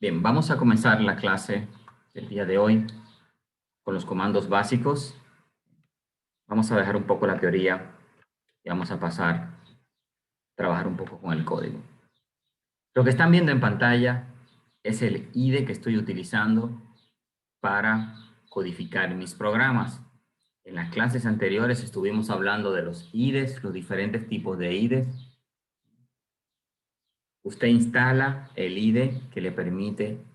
Bien, vamos a comenzar la clase del día de hoy con los comandos básicos. Vamos a dejar un poco la teoría y vamos a pasar a trabajar un poco con el código. Lo que están viendo en pantalla es el IDE que estoy utilizando para codificar mis programas. En las clases anteriores estuvimos hablando de los IDEs, los diferentes tipos de IDEs. Usted instala el IDE que le permite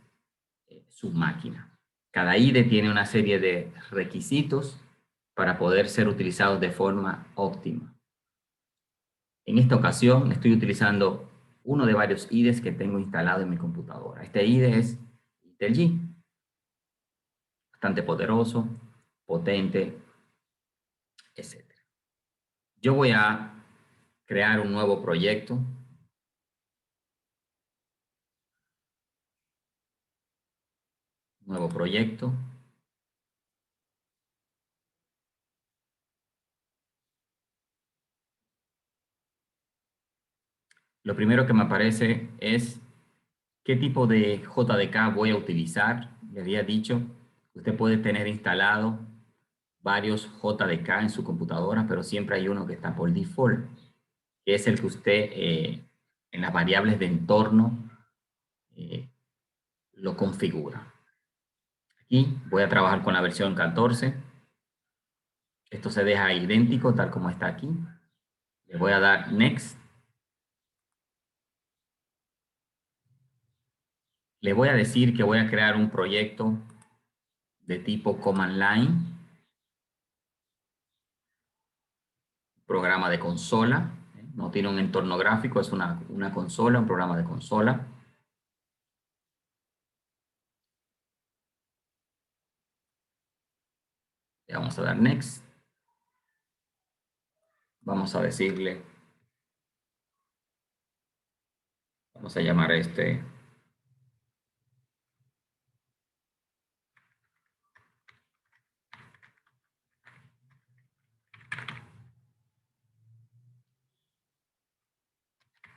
su máquina. Cada IDE tiene una serie de requisitos para poder ser utilizados de forma óptima. En esta ocasión estoy utilizando uno de varios IDEs que tengo instalado en mi computadora. Este IDE es Intel G, bastante poderoso, potente, etc. Yo voy a crear un nuevo proyecto. Nuevo proyecto. Lo primero que me aparece es qué tipo de JDK voy a utilizar. Le había dicho que usted puede tener instalado varios JDK en su computadora, pero siempre hay uno que está por default, que es el que usted en las variables de entorno lo configura. Aquí voy a trabajar con la versión 14. Esto se deja idéntico tal como está aquí. Le voy a dar Next. Le voy a decir que voy a crear un proyecto de tipo Command Line, programa de consola. No tiene un entorno gráfico, es una consola, un programa de consola. Le vamos a dar Next. Vamos a decirle, vamos a llamar a este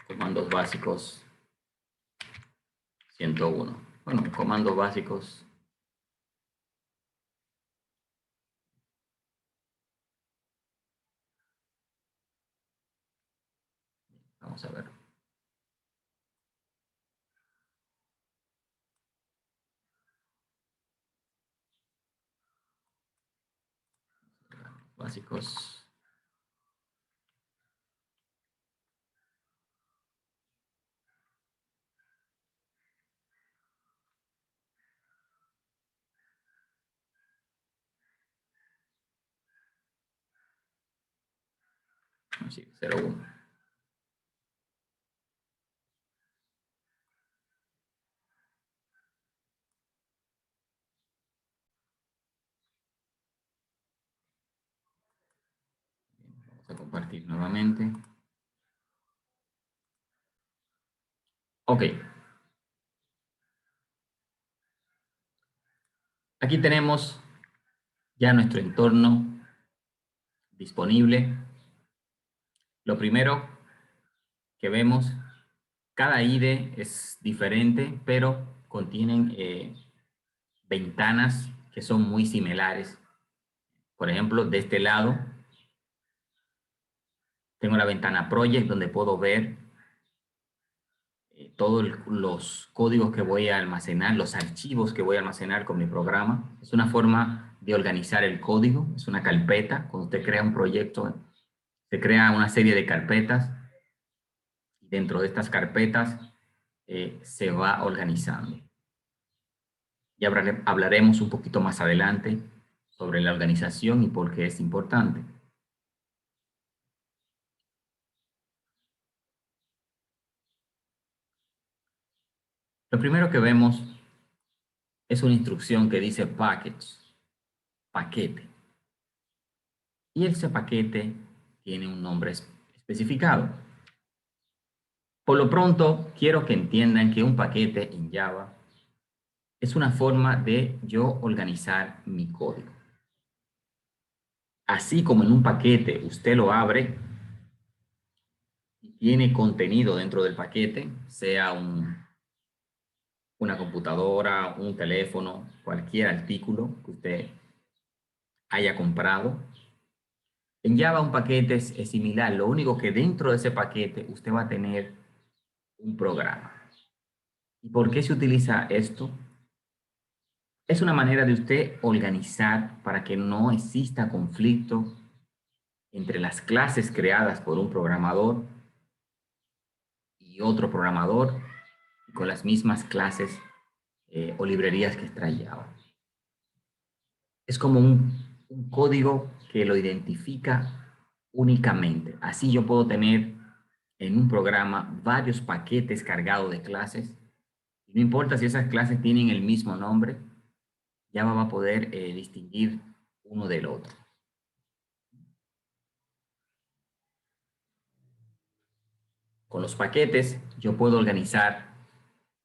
comandos básicos 101. Bueno, comandos básicos. Vamos a ver. Básicos. Sí, 01. Vamos a compartir nuevamente. Ok. Aquí tenemos ya nuestro entorno disponible. Lo primero que vemos, cada IDE es diferente, pero contienen ventanas que son muy similares. Por ejemplo, de este lado, tengo la ventana Project, donde puedo ver todos los códigos que voy a almacenar, los archivos que voy a almacenar con mi programa. Es una forma de organizar el código, es una carpeta. Cuando usted crea un proyecto, se crea una serie de carpetas y dentro de estas carpetas se va organizando. Ya hablaremos un poquito más adelante sobre la organización y por qué es importante. Lo primero que vemos es una instrucción que dice package, paquete. Y ese paquete tiene un nombre especificado. Por lo pronto, quiero que entiendan que un paquete en Java es una forma de yo organizar mi código. Así como en un paquete usted lo abre y tiene contenido dentro del paquete, sea un una computadora, un teléfono, cualquier artículo que usted haya comprado. En Java un paquete es similar, lo único que dentro de ese paquete usted va a tener un programa. ¿Y por qué se utiliza esto? Es una manera de usted organizar para que no exista conflicto entre las clases creadas por un programador y otro programador con las mismas clases o librerías que extrae Java. Es como un código que lo identifica únicamente. Así yo puedo tener en un programa varios paquetes cargados de clases. Y no importa si esas clases tienen el mismo nombre, Java va a poder distinguir uno del otro. Con los paquetes yo puedo organizar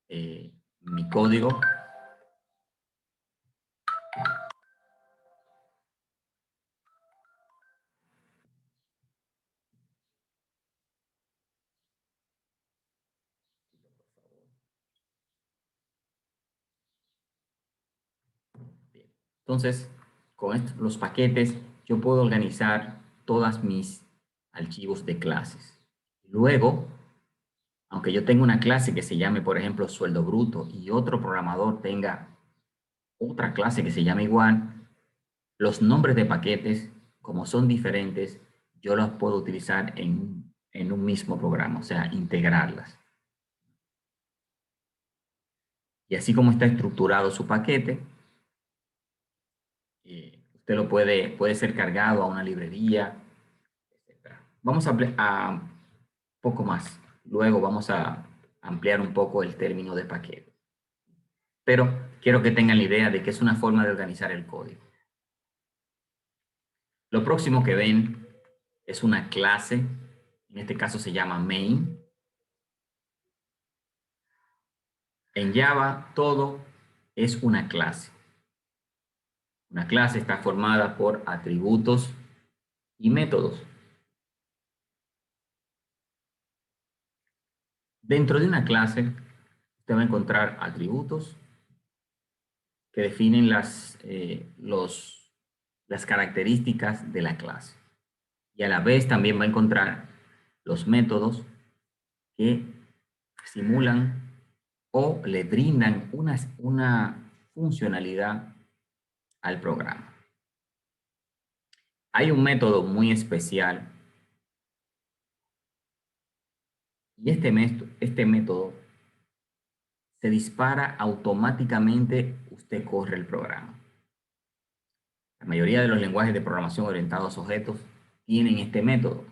mi código bien. Entonces, con los paquetes yo puedo organizar todas mis archivos de clases. Luego, aunque yo tenga una clase que se llame, por ejemplo, sueldo bruto y otro programador tenga otra clase que se llame igual, los nombres de paquetes, como son diferentes, yo los puedo utilizar en un mismo programa, o sea, integrarlas. Y así como está estructurado su paquete, usted lo puede ser cargado a una librería, etc. Vamos a un poco más. Luego vamos a ampliar un poco el término de paquete. Pero quiero que tengan la idea de que es una forma de organizar el código. Lo próximo que ven es una clase, en este caso se llama main. En Java todo es una clase. Una clase está formada por atributos y métodos. Dentro de una clase, usted va a encontrar atributos que definen las características de la clase. Y a la vez también va a encontrar los métodos que simulan o le brindan una funcionalidad al programa. Hay un método muy especial y este método se dispara automáticamente, usted corre el programa. La mayoría de los lenguajes de programación orientados a objetos tienen este método.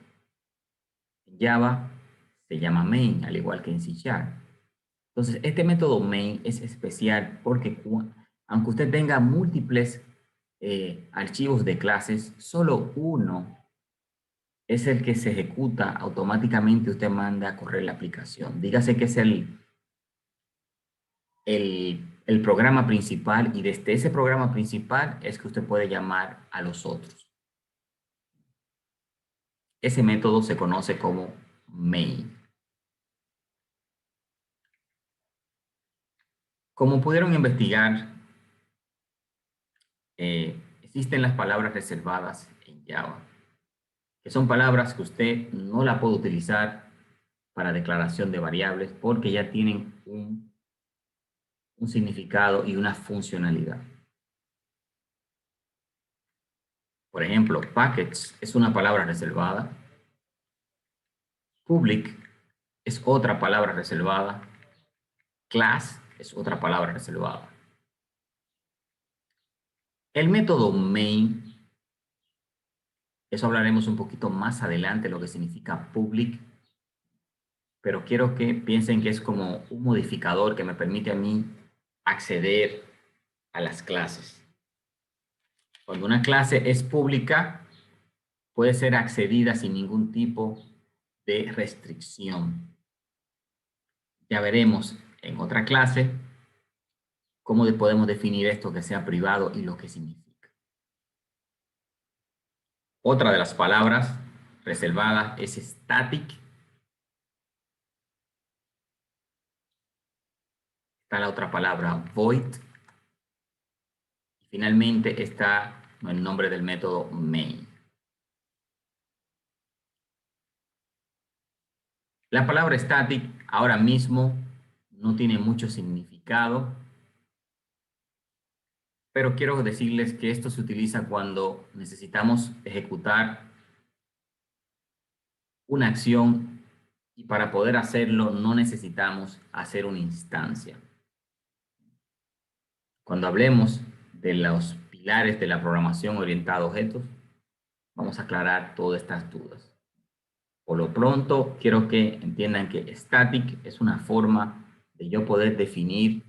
En Java se llama main, al igual que en C#. Entonces, este método main es especial porque aunque usted tenga múltiples archivos de clases, solo uno es el que se ejecuta automáticamente. Usted manda a correr la aplicación. Dígase que es el programa principal y desde ese programa principal es que usted puede llamar a los otros. Ese método se conoce como main. Como pudieron investigar, existen las palabras reservadas en Java, que son palabras que usted no la puede utilizar para declaración de variables porque ya tienen un significado y una funcionalidad. Por ejemplo, packets es una palabra reservada. Public es otra palabra reservada. Class es otra palabra reservada. El método main, eso hablaremos un poquito más adelante, lo que significa public, pero quiero que piensen que es como un modificador que me permite a mí acceder a las clases. Cuando una clase es pública, puede ser accedida sin ningún tipo de restricción. Ya veremos en otra clase cómo podemos definir esto que sea privado y lo que significa. Otra de las palabras reservadas es static. está la otra palabra, void. Y finalmente está el nombre del método main. La palabra static ahora mismo no tiene mucho significado, pero quiero decirles que esto se utiliza cuando necesitamos ejecutar una acción y para poder hacerlo no necesitamos hacer una instancia. Cuando hablemos de los pilares de la programación orientada a objetos, vamos a aclarar todas estas dudas. Por lo pronto, quiero que entiendan que static es una forma de yo poder definir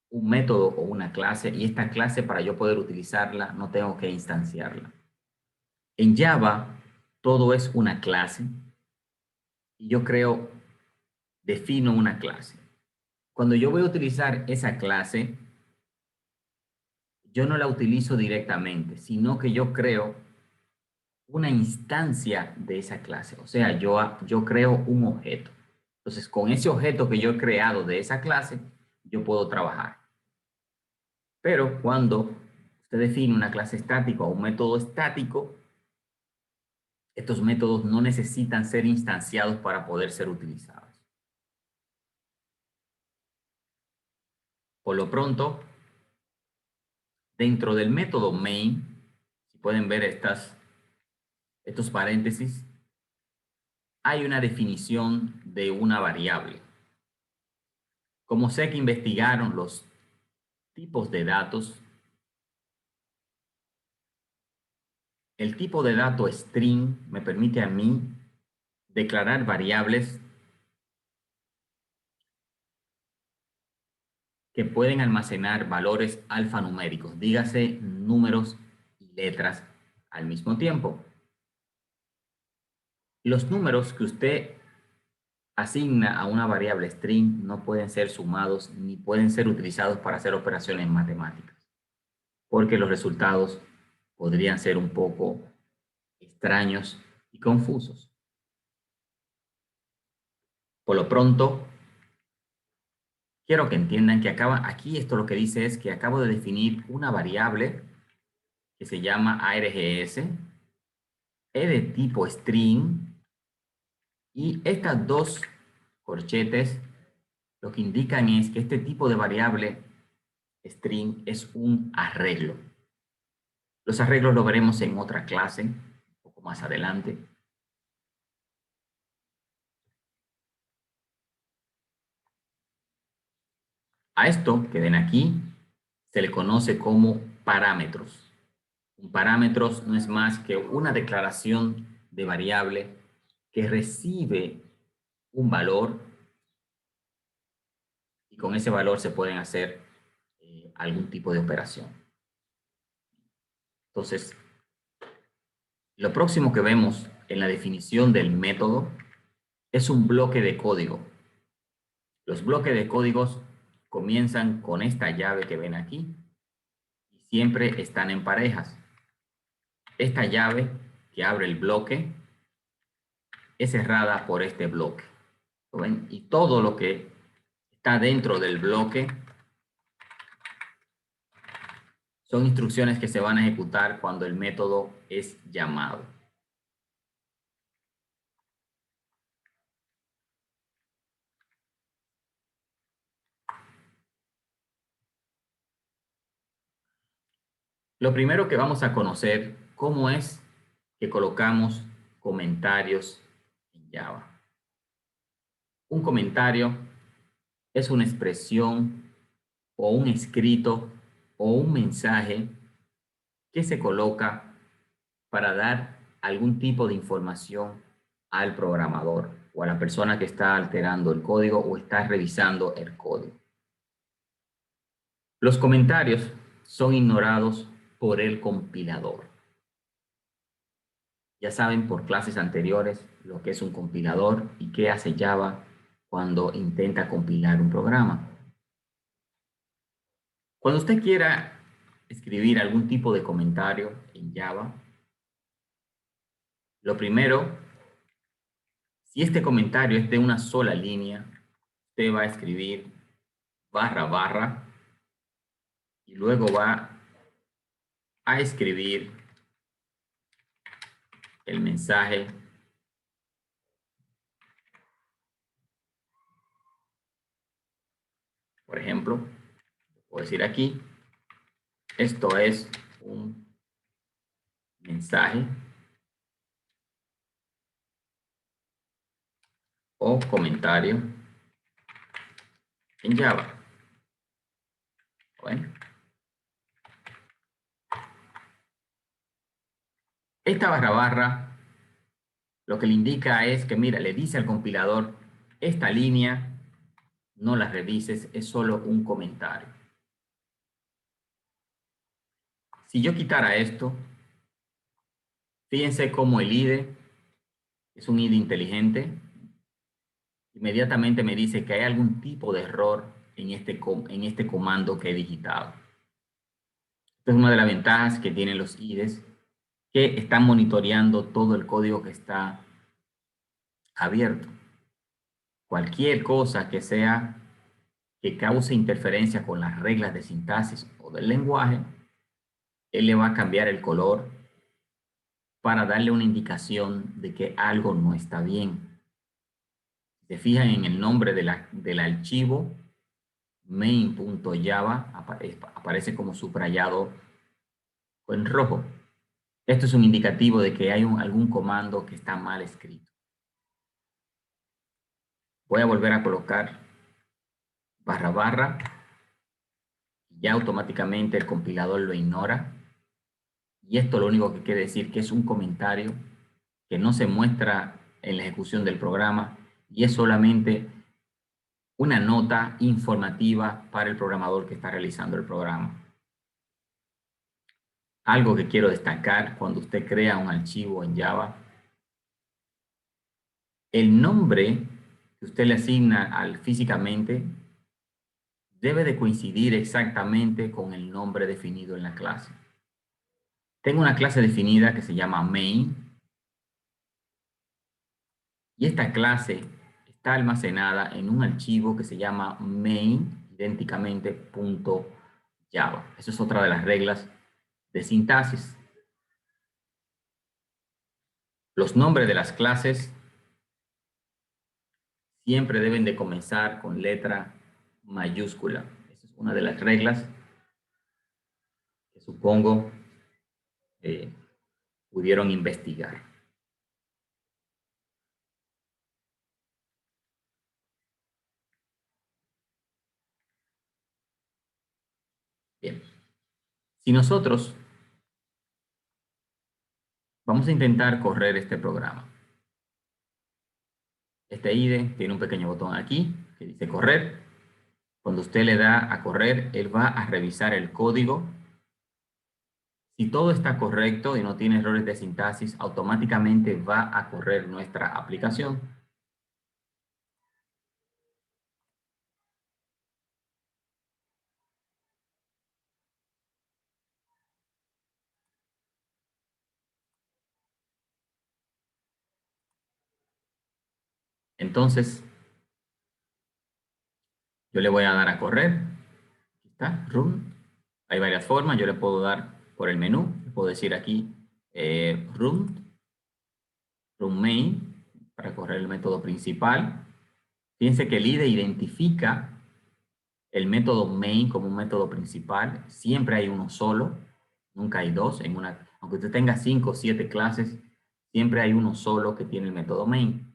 un método o una clase, y esta clase, para yo poder utilizarla, no tengo que instanciarla. En Java, todo es una clase y yo defino una clase. Cuando yo voy a utilizar esa clase, yo no la utilizo directamente, sino que yo creo una instancia de esa clase. O sea, yo creo un objeto. Entonces, con ese objeto que yo he creado de esa clase, yo puedo trabajar. Pero cuando usted define una clase estática o un método estático, estos métodos no necesitan ser instanciados para poder ser utilizados. Por lo pronto, dentro del método main, si pueden ver estos paréntesis, hay una definición de una variable. Como sé que investigaron los tipos de datos, el tipo de dato string me permite a mí declarar variables que pueden almacenar valores alfanuméricos, dígase números y letras al mismo tiempo. Los números que usted asigna a una variable string no pueden ser sumados ni pueden ser utilizados para hacer operaciones matemáticas, porque los resultados podrían ser un poco extraños y confusos. Por lo pronto, quiero que entiendan que aquí esto lo que dice es que acabo de definir una variable que se llama args, es de tipo string, y estas dos corchetes lo que indican es que este tipo de variable string es un arreglo. Los arreglos lo veremos en otra clase, un poco más adelante. A esto que ven aquí se le conoce como parámetros. Un parámetro no es más que una declaración de variable que recibe un valor y con ese valor se pueden hacer algún tipo de operación. Entonces, lo próximo que vemos en la definición del método es un bloque de código. Los bloques de códigos comienzan con esta llave que ven aquí y siempre están en parejas. Esta llave que abre el bloque es cerrada por este bloque. ¿Lo ven? Y todo lo que está dentro del bloque son instrucciones que se van a ejecutar cuando el método es llamado. Lo primero que vamos a conocer, cómo es que colocamos comentarios en Java. Un comentario es una expresión o un escrito o un mensaje que se coloca para dar algún tipo de información al programador o a la persona que está alterando el código o está revisando el código. Los comentarios son ignorados por el compilador. Ya saben por clases anteriores lo que es un compilador y qué hace Java cuando intenta compilar un programa. Cuando usted quiera escribir algún tipo de comentario en Java, lo primero, si este comentario es de una sola línea, usted va a escribir barra barra y luego va a escribir el mensaje por ejemplo, puedo decir aquí, esto es un mensaje o comentario en Java. Bueno, esta barra barra lo que le indica es que, mira, le dice al compilador, esta línea no la revises, es solo un comentario. Si yo quitara esto, fíjense cómo el IDE es un IDE inteligente. Inmediatamente me dice que hay algún tipo de error en este comando que he digitado. Esta es una de las ventajas que tienen los IDEs, que están monitoreando todo el código que está abierto. Cualquier cosa que sea que cause interferencia con las reglas de sintaxis o del lenguaje, él le va a cambiar el color para darle una indicación de que algo no está bien. Si se fijan en el nombre del archivo, main.java aparece como subrayado en rojo. Esto es un indicativo de que hay algún comando que está mal escrito. Voy a volver a colocar barra barra. Ya automáticamente el compilador lo ignora. Y esto lo único que quiere decir que es un comentario que no se muestra en la ejecución del programa y es solamente una nota informativa para el programador que está realizando el programa. Algo que quiero destacar cuando usted crea un archivo en Java, el nombre que usted le asigna físicamente debe de coincidir exactamente con el nombre definido en la clase. Tengo una clase definida que se llama main y esta clase está almacenada en un archivo que se llama main, idénticamente .java. Eso es otra de las reglas de sintaxis. Los nombres de las clases siempre deben de comenzar con letra mayúscula. Esa es una de las reglas que supongo pudieron investigar. Bien. Si nosotros vamos a intentar correr este programa. Este IDE tiene un pequeño botón aquí que dice correr. Cuando usted le da a correr, él va a revisar el código. Si todo está correcto y no tiene errores de sintaxis, automáticamente va a correr nuestra aplicación. Entonces, yo le voy a dar a correr. Aquí está, run. Hay varias formas. Yo le puedo dar por el menú. Le puedo decir aquí run main para correr el método principal. Fíjense que el IDE identifica el método main como un método principal. Siempre hay uno solo, nunca hay dos. Aunque usted tenga 5 o 7 clases, siempre hay uno solo que tiene el método main.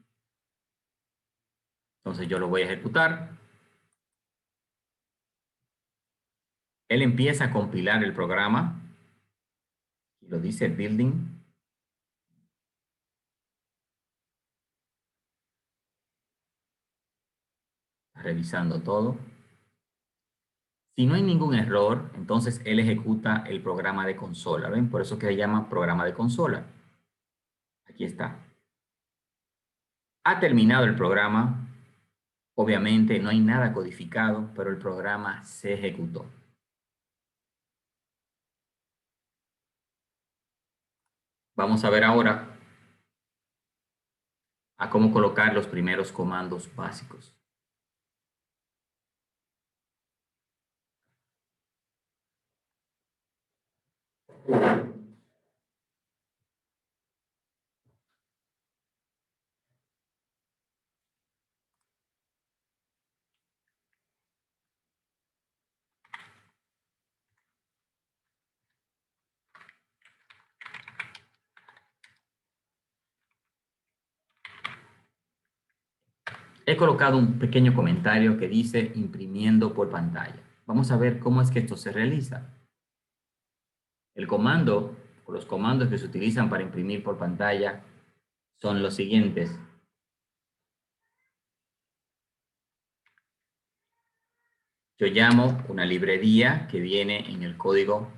Entonces yo lo voy a ejecutar. Él empieza a compilar el programa. Y lo dice building. Revisando todo. Si no hay ningún error, entonces él ejecuta el programa de consola. ¿Ven? Por eso que se llama programa de consola. Aquí está. Ha terminado el programa. Obviamente no hay nada codificado, pero el programa se ejecutó. Vamos a ver ahora a cómo colocar los primeros comandos básicos. He colocado un pequeño comentario que dice imprimiendo por pantalla. Vamos a ver cómo es que esto se realiza. El comando o los comandos que se utilizan para imprimir por pantalla son los siguientes. Yo llamo una librería que viene en el código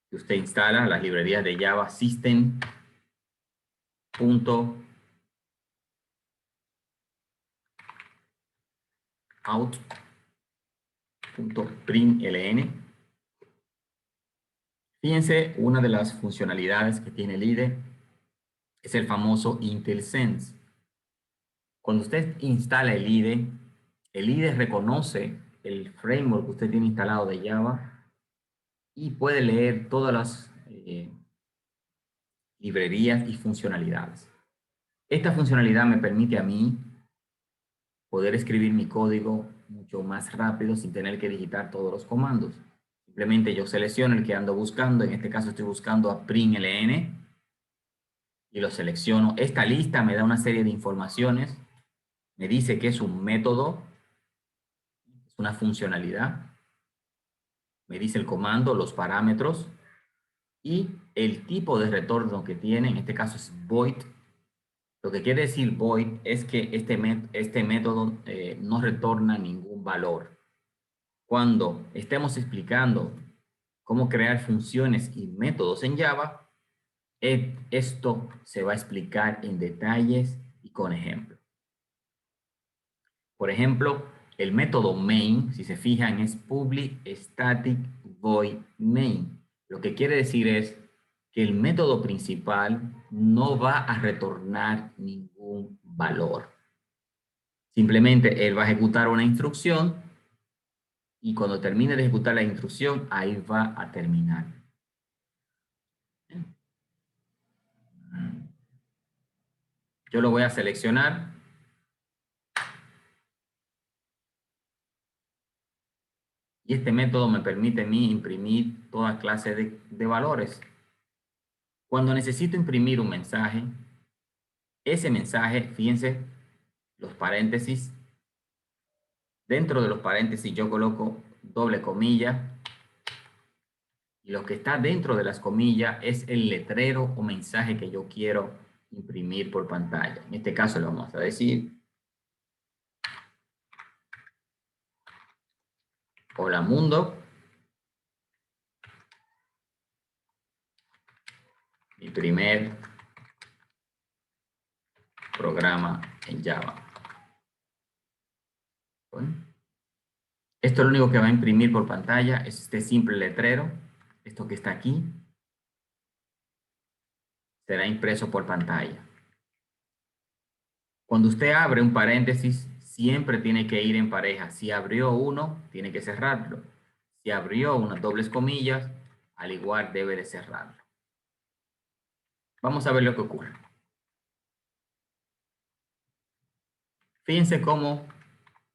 que usted instala, las librerías de Java system.out.println. Fíjense, una de las funcionalidades que tiene el IDE es el famoso IntelliSense. Cuando usted instala el IDE reconoce el framework que usted tiene instalado de Java y puede leer todas las librerías y funcionalidades. Esta funcionalidad me permite a mí poder escribir mi código mucho más rápido sin tener que digitar todos los comandos. Simplemente yo selecciono el que ando buscando, en este caso estoy buscando a println y lo selecciono. Esta lista me da una serie de informaciones, me dice que es un método, es una funcionalidad, me dice el comando, los parámetros y el tipo de retorno que tiene, en este caso es void. Lo que quiere decir void es que este método no retorna ningún valor. Cuando estemos explicando cómo crear funciones y métodos en Java, esto se va a explicar en detalles y con ejemplos. Por ejemplo, el método main, si se fijan, es public static void main. Lo que quiere decir es que el método principal no va a retornar ningún valor. Simplemente él va a ejecutar una instrucción y cuando termine de ejecutar la instrucción, ahí va a terminar. Yo lo voy a seleccionar. Y este método me permite a mí imprimir toda clase de valores. Cuando necesito imprimir un mensaje, ese mensaje, fíjense, los paréntesis. Dentro de los paréntesis yo coloco doble comilla. Y lo que está dentro de las comillas es el letrero o mensaje que yo quiero imprimir por pantalla. En este caso le vamos a decir: hola mundo. Mi primer programa en Java. Bueno, esto lo único que va a imprimir por pantalla es este simple letrero. Esto que está aquí será impreso por pantalla. Cuando usted abre un paréntesis, siempre tiene que ir en pareja. Si abrió uno, tiene que cerrarlo. Si abrió unas dobles comillas, al igual debe de cerrarlo. Vamos a ver lo que ocurre. Fíjense cómo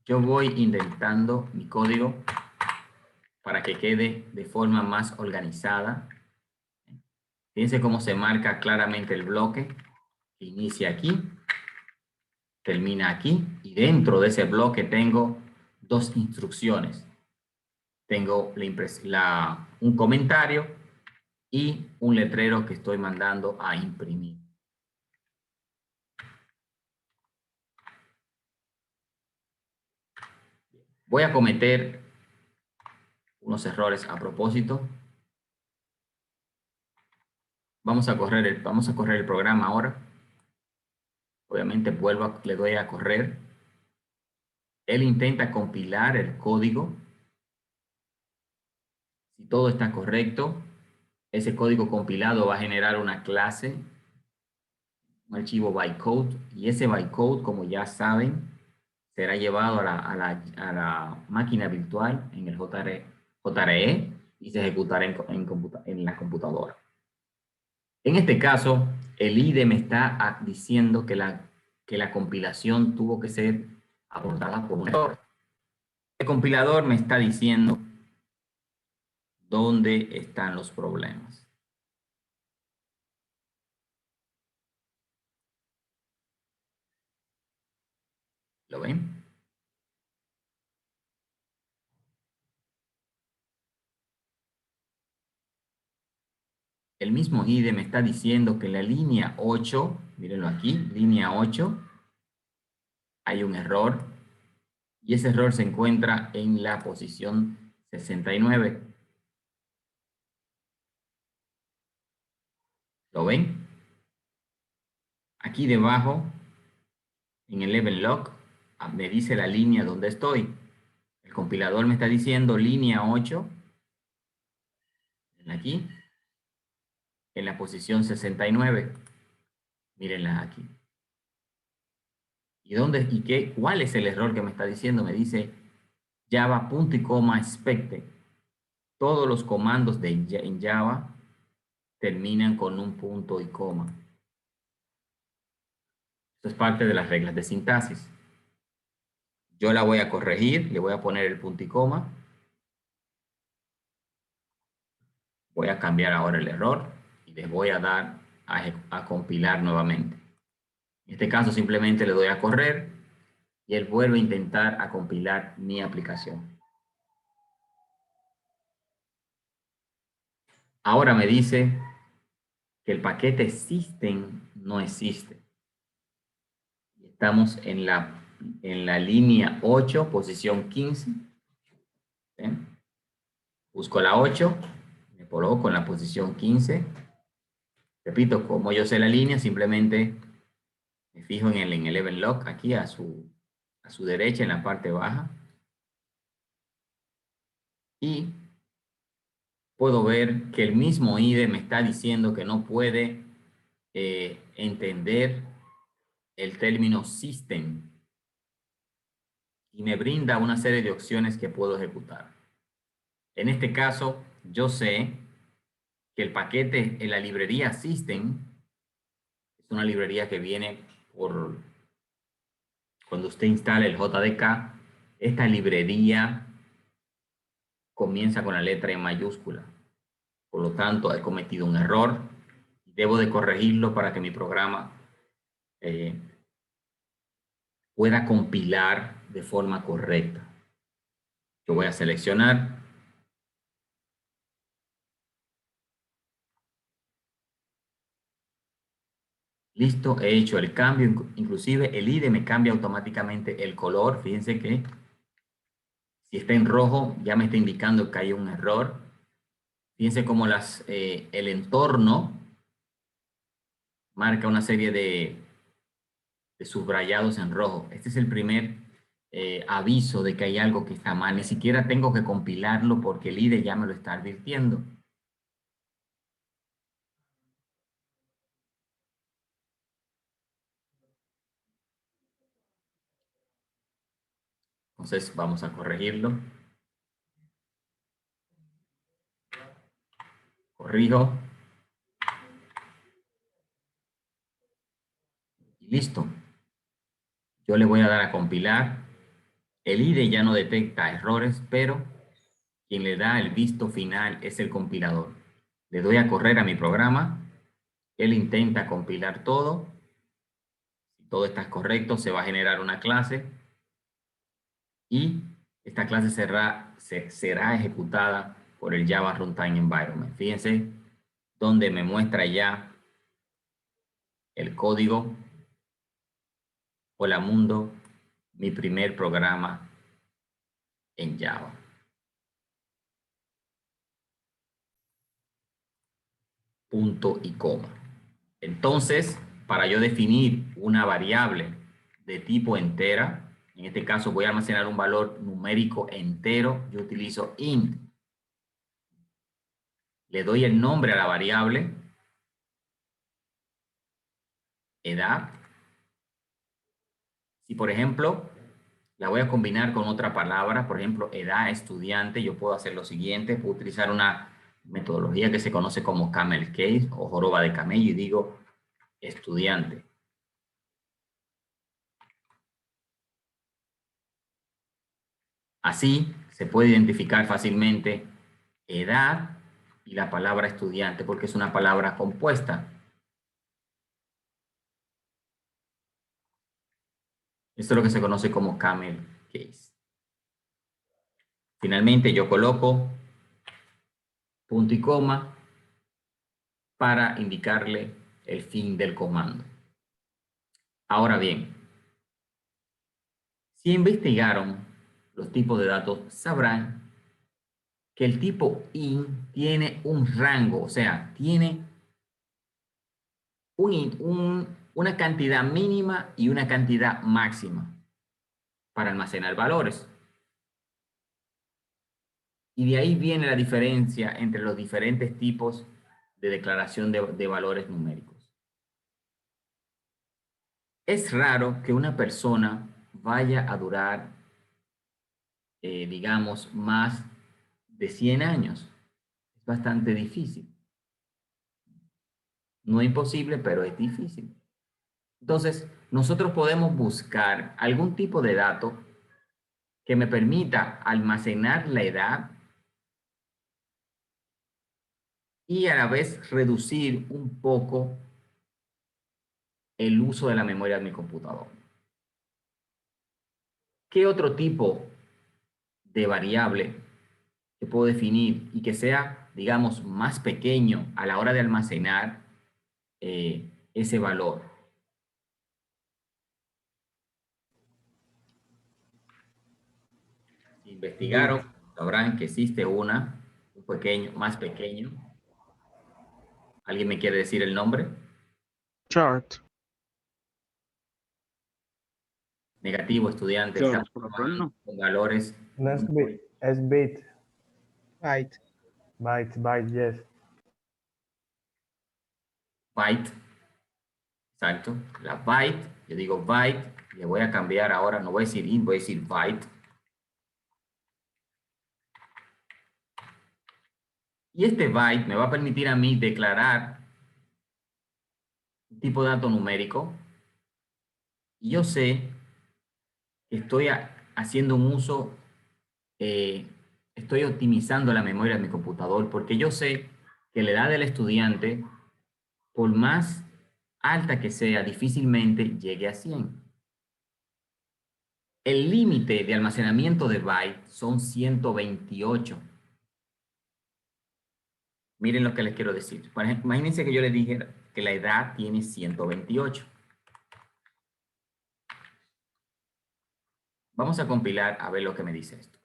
yo voy indentando mi código para que quede de forma más organizada. Fíjense cómo se marca claramente el bloque que inicia aquí, termina aquí, y dentro de ese bloque tengo dos instrucciones. Tengo un comentario y un letrero que estoy mandando a imprimir. Voy a cometer unos errores a propósito. Vamos a correr el programa ahora. Obviamente le doy a correr. Él intenta compilar el código. Si todo está correcto, ese código compilado va a generar una clase, un archivo bytecode, y ese bytecode, como ya saben, será llevado a la máquina virtual en el JRE. y se ejecutará en la computadora. En este caso, el IDE me está diciendo que la compilación tuvo que ser abordada por un error. El compilador me está diciendo dónde están los problemas. ¿Lo ven? El mismo IDE me está diciendo que en la línea 8, mírenlo aquí, línea 8, hay un error y ese error se encuentra en la posición 69. ¿Lo ven? Aquí debajo, en el level log, me dice la línea donde estoy. El compilador me está diciendo línea 8, aquí, en la posición 69. Mírenla aquí. ¿Cuál es el error que me está diciendo? Me dice Java punto y coma expected. Todos los comandos en Java terminan con un punto y coma. Esto es parte de las reglas de sintaxis. Yo la voy a corregir, le voy a poner el punto y coma. Voy a cambiar ahora el error y les voy a dar a compilar nuevamente. En este caso simplemente le doy a correr y él vuelve a intentar a compilar mi aplicación. Ahora me dice que el paquete system no existe. Estamos en la línea 8, posición 15. ¿Ven? Busco la 8, me coloco en la posición 15. Repito, como yo sé la línea, simplemente me fijo en el level lock aquí a su derecha en la parte baja. Y puedo ver que el mismo IDE me está diciendo que no puede entender el término system y me brinda una serie de opciones que puedo ejecutar. En este caso, yo sé que el paquete en la librería system es una librería que viene por cuando usted instala el JDK. Esta librería comienza con la letra en mayúscula. Por lo tanto, he cometido un error y debo de corregirlo para que mi programa pueda compilar de forma correcta. Yo voy a seleccionar. Listo, he hecho el cambio. Inclusive el IDE me cambia automáticamente el color. Fíjense que si está en rojo ya me está indicando que hay un error. Fíjense cómo el entorno marca una serie de subrayados en rojo. Este es el primer aviso de que hay algo que está mal. Ni siquiera tengo que compilarlo porque el IDE ya me lo está advirtiendo. Entonces vamos a corregirlo. Corrijo. Y listo. Yo le voy a dar a compilar. El IDE ya no detecta errores, pero quien le da el visto final es el compilador. Le doy a correr a mi programa. Él intenta compilar todo. Si todo está correcto, se va a generar una clase. Y esta clase será ejecutada por el Java Runtime Environment. Fíjense donde me muestra ya el código. Hola mundo, mi primer programa en Java. Punto y coma. Entonces, para yo definir una variable de tipo entera, en este caso voy a almacenar un valor numérico entero, yo utilizo int. Le doy el nombre a la variable, edad. Si por ejemplo la voy a combinar con otra palabra, por ejemplo, edad, estudiante. Yo puedo hacer lo siguiente, puedo utilizar una metodología que se conoce como camel case o joroba de camello y digo estudiante. Así se puede identificar fácilmente edad y la palabra estudiante porque es una palabra compuesta. Esto es lo que se conoce como camel case. Finalmente yo coloco punto y coma para indicarle el fin del comando. Ahora bien, si investigaron los tipos de datos, sabrán que el tipo int tiene un rango, o sea, tiene una cantidad mínima y una cantidad máxima para almacenar valores. Y de ahí viene la diferencia entre los diferentes tipos de declaración de valores numéricos. Es raro que una persona vaya a durar, digamos, más de 100 años. Es bastante difícil. No es imposible, pero es difícil. Entonces, nosotros podemos buscar algún tipo de dato que me permita almacenar la edad y a la vez reducir un poco el uso de la memoria de mi computador. ¿Qué otro tipo de variable que puedo definir y que sea, digamos, más pequeño a la hora de almacenar ese valor? Si Bit. investigaron, sabrán que existe un pequeño, más pequeño. ¿Alguien me quiere decir el nombre? Chart. Negativo, estudiante, George, estamos por lo pronto trabajando no. con valores No es bit, es bit. Byte. Byte, byte, yes. byte. Exacto. La byte, yo digo byte, le voy a cambiar ahora, no voy a decir int, voy a decir byte. Y este byte me va a permitir a mí declarar un tipo de dato numérico. Y yo sé que estoy haciendo un uso, estoy optimizando la memoria de mi computador porque yo sé que la edad del estudiante, por más alta que sea, difícilmente llegue a 100. El límite de almacenamiento de bytes son 128. Miren lo que les quiero decir. Por ejemplo, imagínense que yo les dijera que la edad tiene 128. Vamos a compilar a ver lo que me dice esto.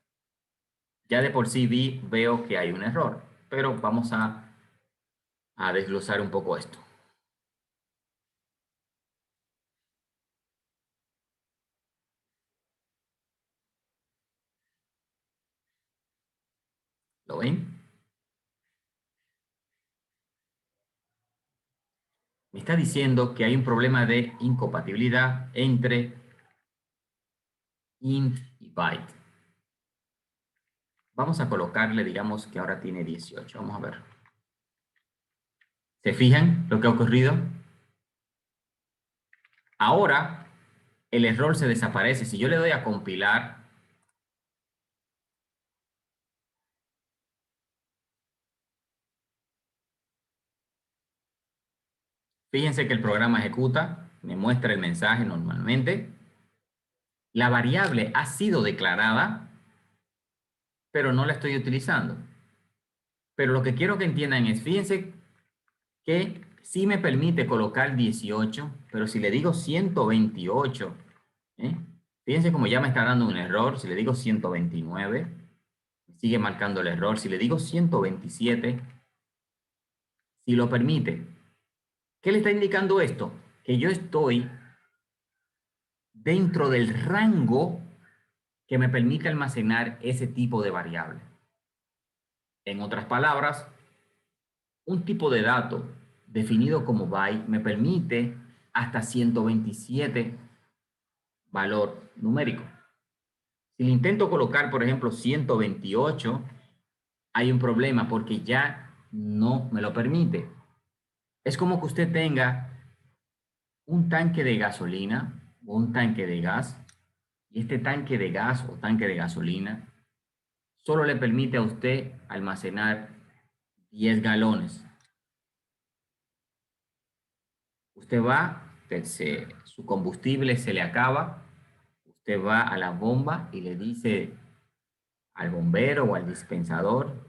Ya de por sí veo que hay un error, pero vamos a desglosar un poco esto. ¿Lo ven? Me está diciendo que hay un problema de incompatibilidad entre int y byte. Vamos a colocarle, digamos que ahora tiene 18. Vamos a ver. ¿Se fijan lo que ha ocurrido? Ahora el error se desaparece. Si yo le doy a compilar, fíjense que el programa ejecuta, me muestra el mensaje normalmente. La variable ha sido declarada, pero no la estoy utilizando. Pero lo que quiero que entiendan es, fíjense que sí me permite colocar 18, pero si le digo 128, ¿eh? Fíjense como ya me está dando un error. Si le digo 129, sigue marcando el error. Si le digo 127, si lo permite. ¿Qué le está indicando esto? Que yo estoy dentro del rango que me permite almacenar ese tipo de variable. En otras palabras, un tipo de dato definido como byte me permite hasta 127 valor numérico. Si le intento colocar, por ejemplo, 128, hay un problema porque ya no me lo permite. Es como que usted tenga un tanque de gasolina o un tanque de gas, y este tanque de gas o tanque de gasolina solo le permite a usted almacenar 10 galones. Usted va, su combustible se le acaba, usted va a la bomba y le dice al bombero o al dispensador: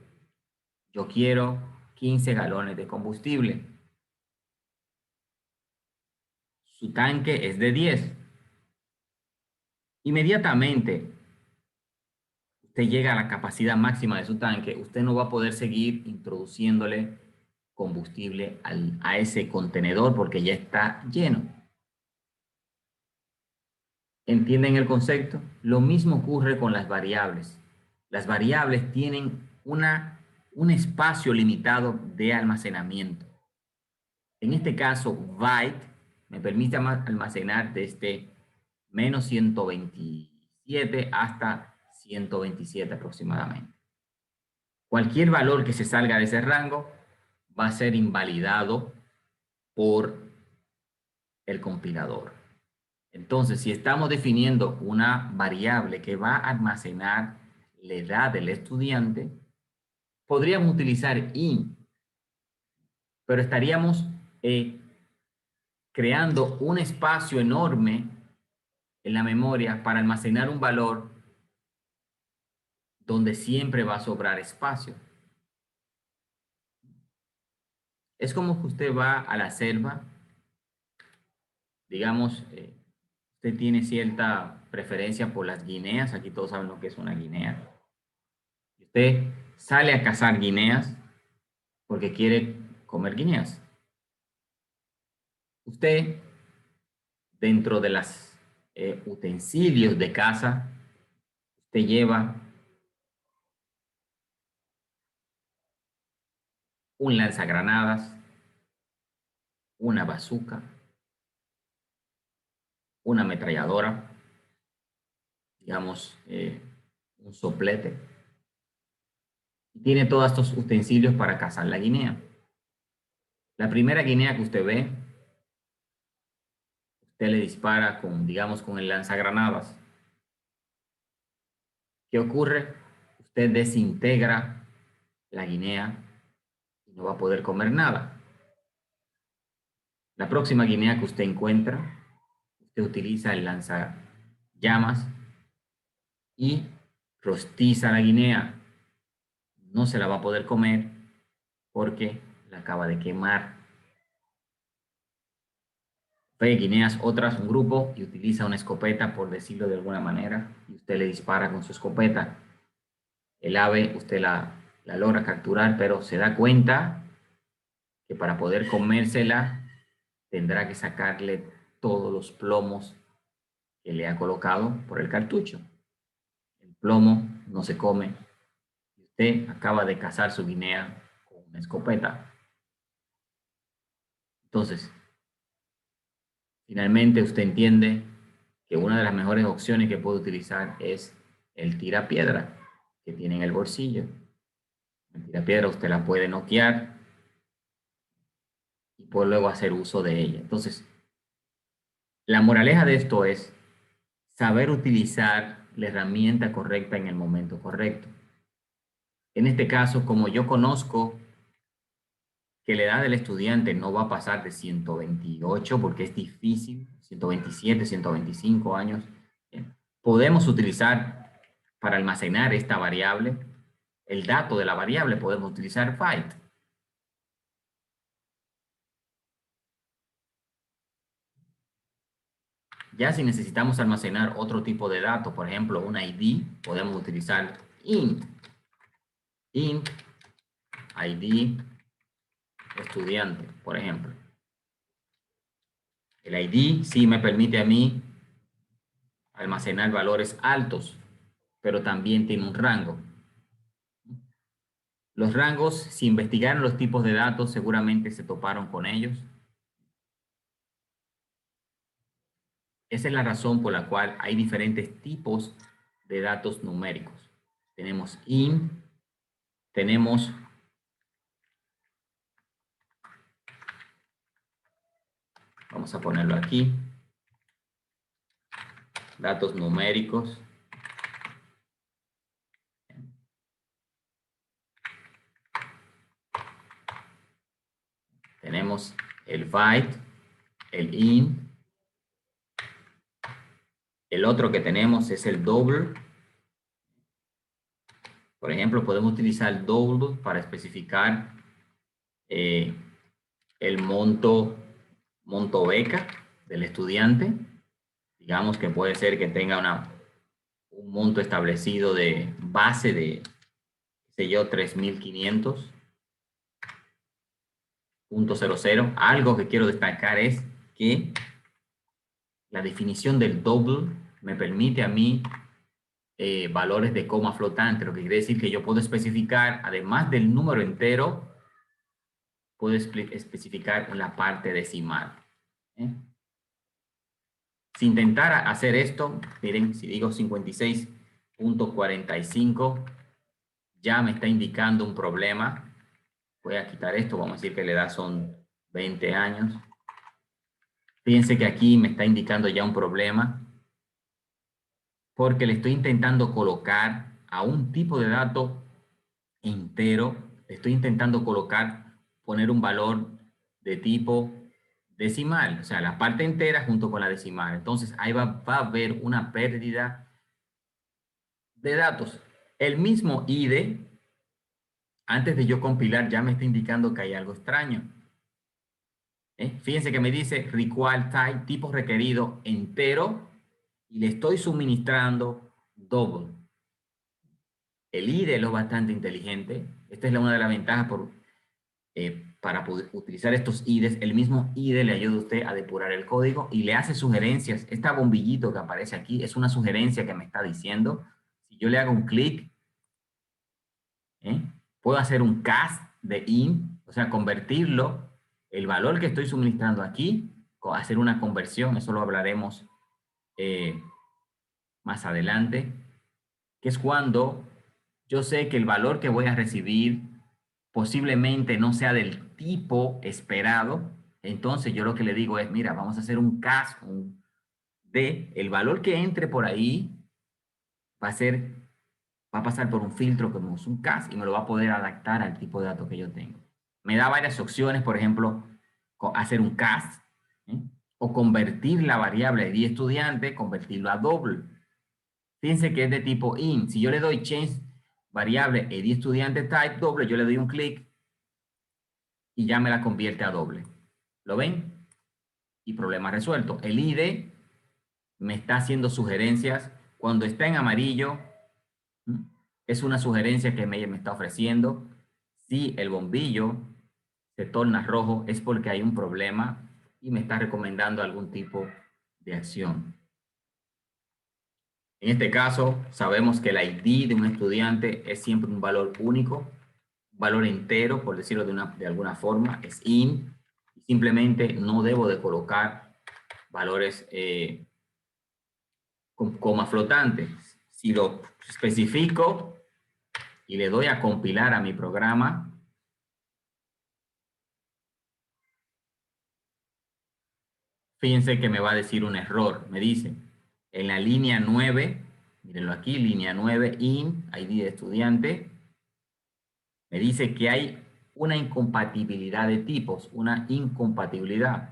yo quiero 15 galones de combustible. Su tanque es de 10. Inmediatamente usted llega a la capacidad máxima de su tanque, usted no va a poder seguir introduciéndole combustible a ese contenedor porque ya está lleno. ¿Entienden el concepto? Lo mismo ocurre con las variables. Las variables tienen un espacio limitado de almacenamiento. En este caso, byte me permite almacenar desde menos 127 hasta 127 aproximadamente. Cualquier valor que se salga de ese rango va a ser invalidado por el compilador. Entonces, si estamos definiendo una variable que va a almacenar la edad del estudiante, podríamos utilizar int, pero estaríamos creando un espacio enorme en la memoria para almacenar un valor donde siempre va a sobrar espacio. Es como que usted va a la selva, digamos, usted tiene cierta preferencia por las guineas, aquí todos saben lo que es una guinea. Usted sale a cazar guineas porque quiere comer guineas. Usted, dentro de los utensilios de caza, usted lleva un lanzagranadas, una bazuca, una ametralladora, digamos, un soplete. Y tiene todos estos utensilios para cazar la guinea. La primera guinea que usted ve, usted le dispara con, digamos, con el lanzagranadas. ¿Qué ocurre? Usted desintegra la guinea y no va a poder comer nada. La próxima guinea que usted encuentra, usted utiliza el lanzallamas y rostiza la guinea. No se la va a poder comer porque la acaba de quemar. Ve guineas otras, un grupo, y utiliza una escopeta, por decirlo de alguna manera, y usted le dispara con su escopeta. El ave usted la logra capturar, pero se da cuenta que para poder comérsela tendrá que sacarle todos los plomos que le ha colocado por el cartucho. El plomo no se come. Usted acaba de cazar su guinea con una escopeta. Entonces, finalmente usted entiende que una de las mejores opciones que puede utilizar es el tirapiedra que tiene en el bolsillo. El tirapiedra usted la puede noquear y puede luego hacer uso de ella. Entonces, la moraleja de esto es saber utilizar la herramienta correcta en el momento correcto. En este caso, como yo conozco que la edad del estudiante no va a pasar de 128 porque es difícil, 127, 125 años, podemos utilizar para almacenar esta variable, el dato de la variable, podemos utilizar byte. Ya si necesitamos almacenar otro tipo de dato, por ejemplo, un ID, podemos utilizar int ID estudiante, por ejemplo. El ID sí me permite a mí almacenar valores altos, pero también tiene un rango. Los rangos, si investigaron los tipos de datos, seguramente se toparon con ellos. Esa es la razón por la cual hay diferentes tipos de datos numéricos. Tenemos int, tenemos vamos a ponerlo aquí, datos numéricos. Tenemos el byte, el int. El otro que tenemos es el double. Por ejemplo, podemos utilizar el double para especificar el monto beca del estudiante. Digamos que puede ser que tenga un monto establecido de base de, qué sé yo, 3.500.00. Algo que quiero destacar es que la definición del double me permite a mí valores de coma flotante, lo que quiere decir que yo puedo especificar, además del número entero, puedo especificar la parte decimal. Si intentara hacer esto, miren, si digo 56.45, ya me está indicando un problema. Voy a quitar esto, vamos a decir que la edad son 20 años. Fíjense que aquí me está indicando ya un problema, porque le estoy intentando colocar a un tipo de dato entero, le estoy intentando poner un valor de tipo decimal, o sea, la parte entera junto con la decimal. Entonces, ahí va a haber una pérdida de datos. El mismo IDE, antes de yo compilar, ya me está indicando que hay algo extraño. Fíjense que me dice required type, tipo requerido entero, y le estoy suministrando double. El IDE es lo bastante inteligente. Esta es una de las ventajas para poder utilizar estos IDEs. El mismo IDE le ayuda a usted a depurar el código y le hace sugerencias. Esta bombillito que aparece aquí es una sugerencia que me está diciendo. Si yo le hago un clic, puedo hacer un cast de int, o sea, convertirlo, el valor que estoy suministrando aquí, hacer una conversión, eso lo hablaremos más adelante, que es cuando yo sé que el valor que voy a recibir posiblemente no sea del tipo esperado. Entonces yo lo que le digo es, mira, vamos a hacer un cast de el valor que entre por ahí va a pasar por un filtro como es un cast y me lo va a poder adaptar al tipo de datos que yo tengo. Me da varias opciones, por ejemplo, hacer un cast, ¿eh? O convertir la variable de estudiante, convertirlo a doble. Fíjense que es de tipo int. Si yo le doy change variable id estudiante type doble, yo le doy un clic y ya me la convierte a doble. ¿Lo ven? Y problema resuelto. El IDE me está haciendo sugerencias. Cuando está en amarillo, es una sugerencia que me está ofreciendo. Si el bombillo se torna rojo, es porque hay un problema y me está recomendando algún tipo de acción. En este caso, sabemos que el ID de un estudiante es siempre un valor único, un valor entero, por decirlo de alguna forma, es int, y simplemente no debo de colocar valores con coma flotantes. Si lo especifico y le doy a compilar a mi programa, fíjense que me va a decir un error. Me dice, en la línea 9, mírenlo aquí, línea 9, int, ID de estudiante, me dice que hay una incompatibilidad de tipos, una incompatibilidad.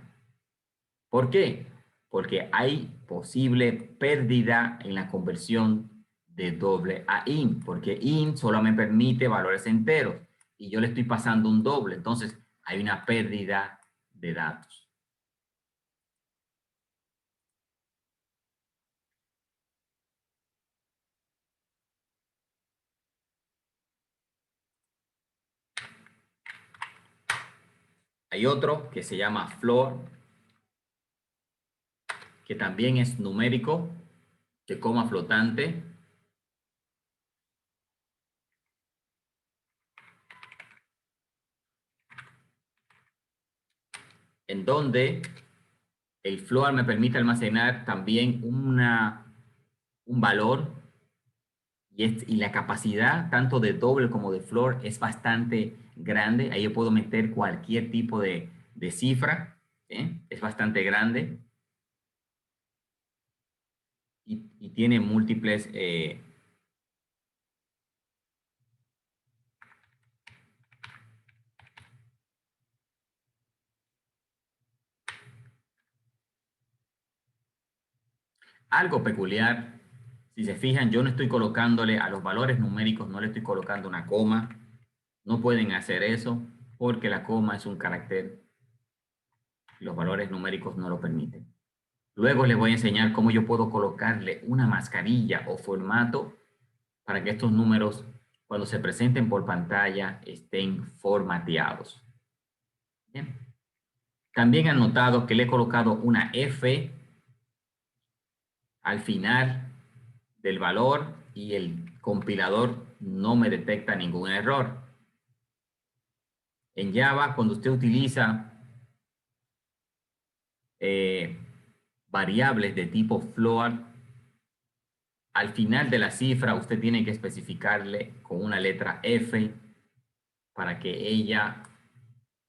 ¿Por qué? Porque hay posible pérdida en la conversión de doble a int, porque int solo me permite valores enteros y yo le estoy pasando un doble, entonces hay una pérdida de datos. Hay otro que se llama floor, que también es numérico, de coma flotante. En donde el floor me permite almacenar también un valor y la capacidad tanto de double como de floor es bastante grande. Ahí yo puedo meter cualquier tipo de cifra, ¿sí? Es bastante grande y tiene múltiples algo peculiar. Si se fijan, yo no estoy colocándole a los valores numéricos, no le estoy colocando una coma. No pueden hacer eso porque la coma es un carácter. Los valores numéricos no lo permiten. Luego les voy a enseñar cómo yo puedo colocarle una mascarilla o formato para que estos números, cuando se presenten por pantalla, estén formateados. Bien. También han notado que le he colocado una F al final del valor y el compilador no me detecta ningún error. En Java, cuando usted utiliza variables de tipo float, al final de la cifra usted tiene que especificarle con una letra F para que ella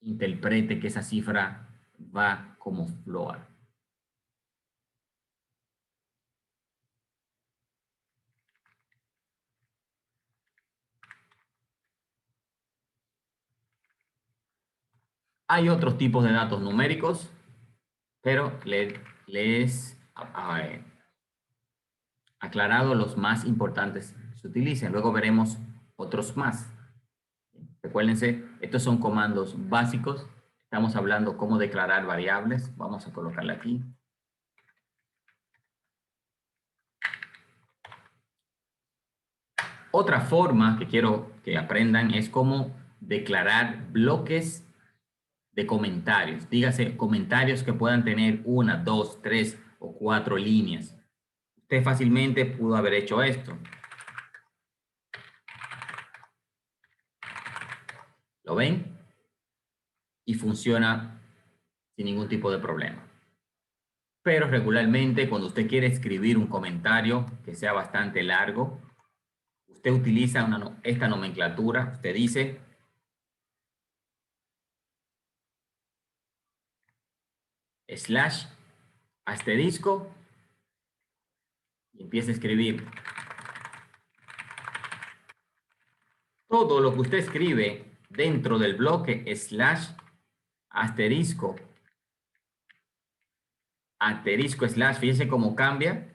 interprete que esa cifra va como float. Hay otros tipos de datos numéricos, pero les aclarado los más importantes se utilicen. Luego veremos otros más. Recuérdense, estos son comandos básicos. Estamos hablando cómo declarar variables. Vamos a colocarla aquí. Otra forma que quiero que aprendan es cómo declarar bloques de comentarios. Dígase, comentarios que puedan tener 1, 2, 3 o 4 líneas. Usted fácilmente pudo haber hecho esto. ¿Lo ven? Y funciona sin ningún tipo de problema. Pero regularmente cuando usted quiere escribir un comentario que sea bastante largo, usted utiliza esta nomenclatura. Usted dice slash asterisco y empieza a escribir. Todo lo que usted escribe dentro del bloque slash asterisco slash, fíjense cómo cambia.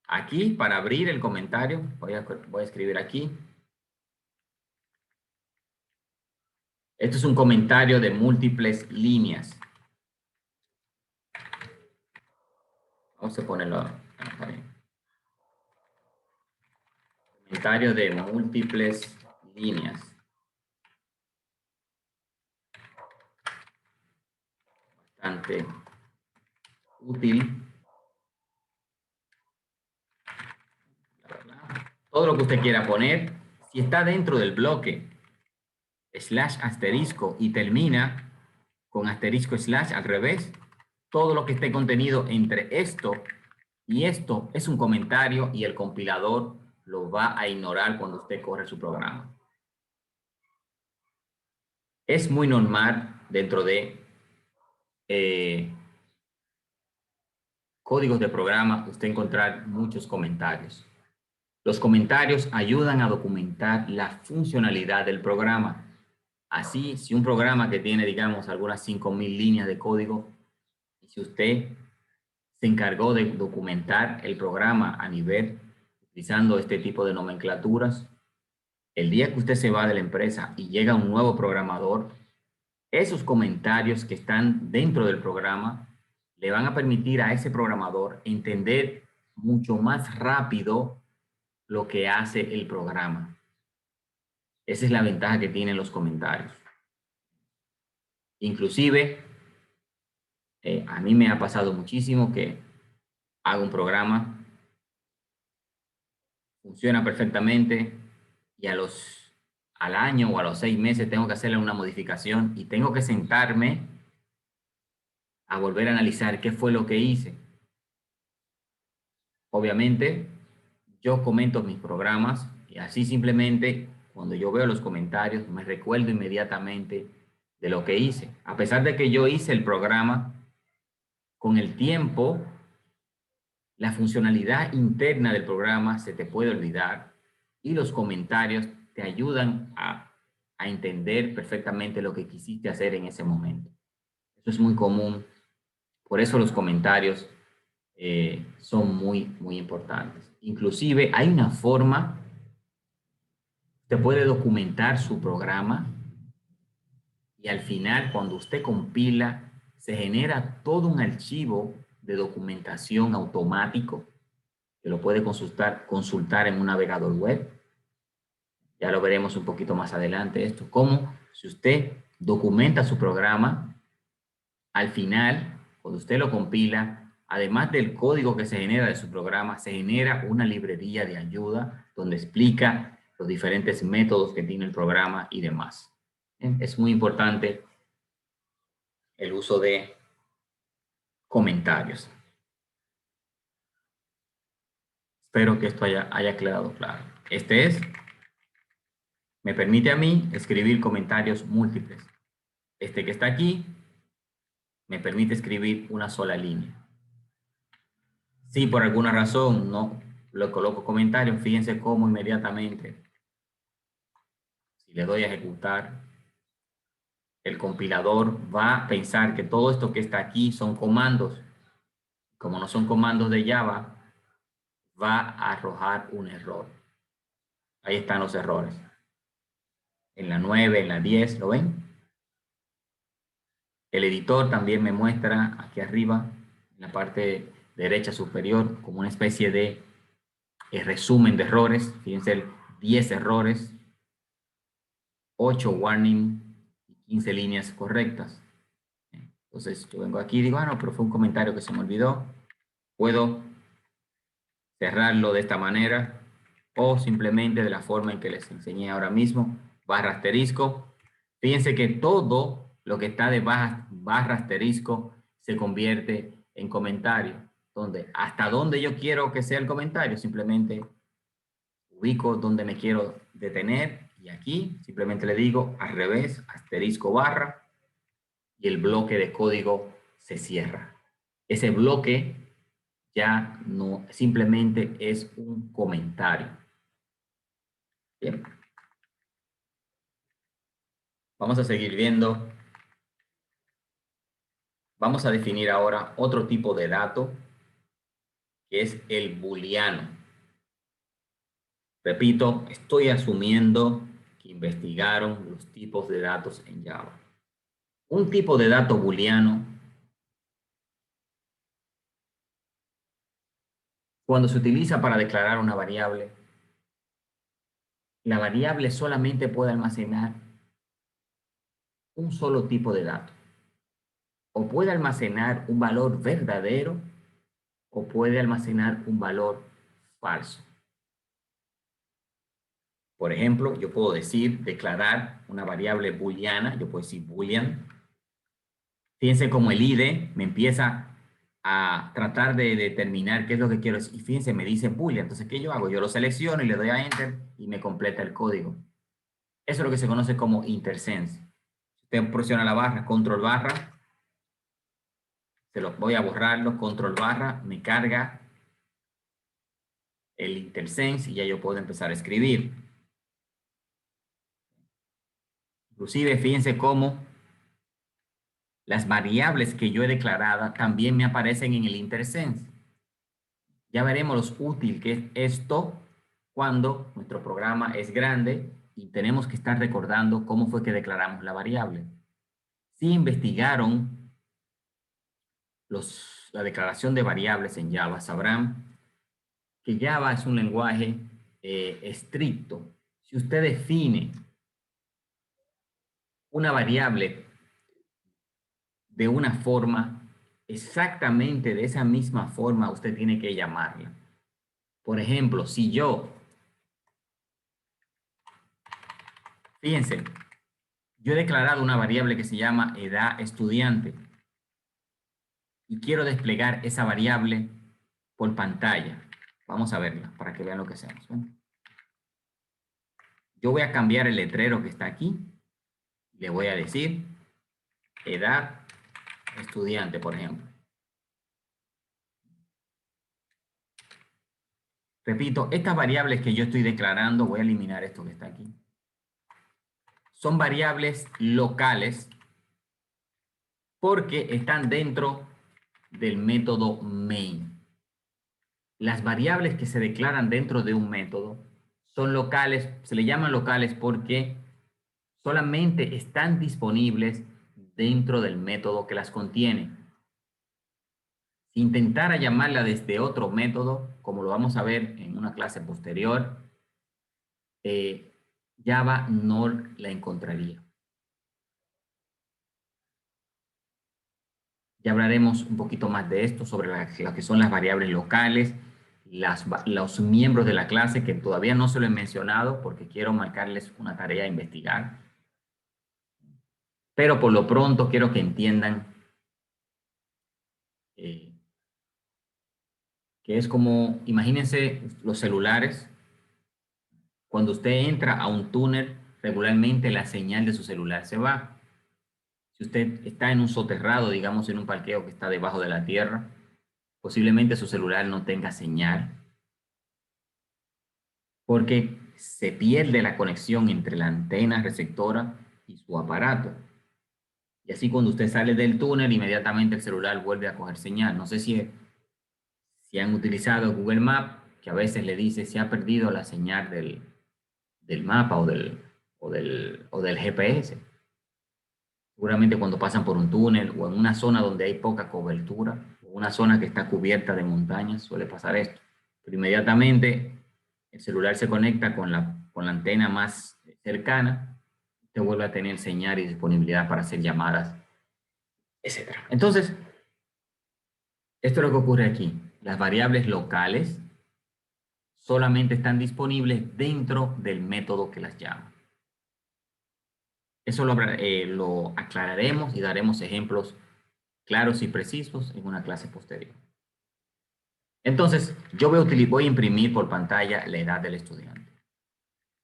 Aquí, para abrir el comentario, voy a escribir aquí. Esto es un comentario de múltiples líneas. Vamos a ponerlo ahí. Comentario de múltiples líneas. Bastante útil. Todo lo que usted quiera poner, si está dentro del bloque slash asterisco y termina con asterisco slash al revés, todo lo que esté contenido entre esto y esto es un comentario y el compilador lo va a ignorar cuando usted corre su programa. Es muy normal dentro de códigos de programa usted encontrar muchos comentarios. Los comentarios ayudan a documentar la funcionalidad del programa. Así, si un programa que tiene, digamos, algunas 5.000 líneas de código, y si usted se encargó de documentar el programa a nivel, utilizando este tipo de nomenclaturas, el día que usted se va de la empresa y llega un nuevo programador, esos comentarios que están dentro del programa le van a permitir a ese programador entender mucho más rápido lo que hace el programa. Esa es la ventaja que tienen los comentarios. Inclusive, a mí me ha pasado muchísimo que hago un programa, funciona perfectamente y al año o a los 6 meses tengo que hacerle una modificación y tengo que sentarme a volver a analizar qué fue lo que hice. Obviamente, yo comento mis programas y así simplemente cuando yo veo los comentarios me recuerdo inmediatamente de lo que hice. A pesar de que yo hice el programa, con el tiempo, la funcionalidad interna del programa se te puede olvidar y los comentarios te ayudan a entender perfectamente lo que quisiste hacer en ese momento. Eso es muy común. Por eso los comentarios son muy importantes. Inclusive hay una forma, usted puede documentar su programa y al final cuando usted compila se genera todo un archivo de documentación automático que lo puede consultar en un navegador web. Ya lo veremos un poquito más adelante esto, cómo si usted documenta su programa, al final, cuando usted lo compila, además del código que se genera de su programa, se genera una librería de ayuda donde explica los diferentes métodos que tiene el programa y demás. Es muy importante el uso de comentarios. Espero que esto haya quedado claro. Me permite a mí escribir comentarios múltiples. Este que está aquí me permite escribir una sola línea. Si por alguna razón no le coloco comentarios, fíjense cómo inmediatamente, si le doy a ejecutar, el compilador va a pensar que todo esto que está aquí son comandos. Como no son comandos de Java, va a arrojar un error. Ahí están los errores. En la 9, en la 10, ¿lo ven? El editor también me muestra aquí arriba, en la parte derecha superior, como una especie de resumen de errores. Fíjense, 10 errores, 8 warning y 15 líneas correctas. Entonces yo vengo aquí y digo, no, pero fue un comentario que se me olvidó. Puedo cerrarlo de esta manera o simplemente de la forma en que les enseñé ahora mismo, barra asterisco. Fíjense que todo lo que está de barra asterisco se convierte en comentario. Donde hasta donde yo quiero que sea el comentario, simplemente ubico donde me quiero detener y aquí simplemente le digo al revés, asterisco barra y el bloque de código se cierra. Ese bloque ya no simplemente es un comentario. Bien. Vamos a seguir viendo. Vamos a definir ahora otro tipo de dato que es el booleano. Repito, estoy asumiendo que investigaron los tipos de datos en Java. Un tipo de dato booleano, cuando se utiliza para declarar una variable, la variable solamente puede almacenar un solo tipo de dato. O puede almacenar un valor verdadero o puede almacenar un valor falso. Por ejemplo, yo puedo declarar una variable booleana, yo puedo decir boolean. Fíjense cómo el IDE me empieza a tratar de determinar qué es lo que quiero decir. Y fíjense, me dice boolean. Entonces, ¿qué yo hago? Yo lo selecciono y le doy a enter y me completa el código. Eso es lo que se conoce como intersense. Usted presiona la barra, control barra, se lo voy a borrarlo, control barra, me carga el intersense y ya yo puedo empezar a escribir. Inclusive, fíjense cómo las variables que yo he declarado también me aparecen en el intersense. Ya veremos lo útil que es esto cuando nuestro programa es grande y tenemos que estar recordando cómo fue que declaramos la variable. Si investigaron la declaración de variables en Java, sabrán que Java es un lenguaje estricto. Si usted define una variable de una forma, exactamente de esa misma forma usted tiene que llamarla. Por ejemplo, si fíjense, yo he declarado una variable que se llama edad estudiante y quiero desplegar esa variable por pantalla. Vamos a verla para que vean lo que hacemos. ¿Ven? Yo voy a cambiar el letrero que está aquí. Le voy a decir edad estudiante, por ejemplo. Repito, estas variables que yo estoy declarando, voy a eliminar esto que está aquí. Son variables locales porque están dentro del método main. Las variables que se declaran dentro de un método son locales, se le llaman locales porque solamente están disponibles dentro del método que las contiene. Si intentara llamarla desde otro método, como lo vamos a ver en una clase posterior, Java no la encontraría. Ya hablaremos un poquito más de esto, sobre lo que son las variables locales, los miembros de la clase, que todavía no se lo he mencionado porque quiero marcarles una tarea a investigar. Pero por lo pronto quiero que entiendan que es como, imagínense los celulares. Cuando usted entra a un túnel, regularmente la señal de su celular se va. Si usted está en un soterrado, digamos en un parqueo que está debajo de la tierra, posiblemente su celular no tenga señal, porque se pierde la conexión entre la antena receptora y su aparato. Y así cuando usted sale del túnel, inmediatamente el celular vuelve a coger señal. No sé si han utilizado Google Maps, que a veces le dice si ha perdido la señal del mapa o del GPS. Seguramente cuando pasan por un túnel o en una zona donde hay poca cobertura, o una zona que está cubierta de montañas, suele pasar esto. Pero inmediatamente el celular se conecta con la antena más cercana, te vuelve a tener señal y disponibilidad para hacer llamadas, etc. Entonces, esto es lo que ocurre aquí. Las variables locales solamente están disponibles dentro del método que las llama. Eso lo aclararemos y daremos ejemplos claros y precisos en una clase posterior. Entonces, yo voy a imprimir por pantalla la edad del estudiante.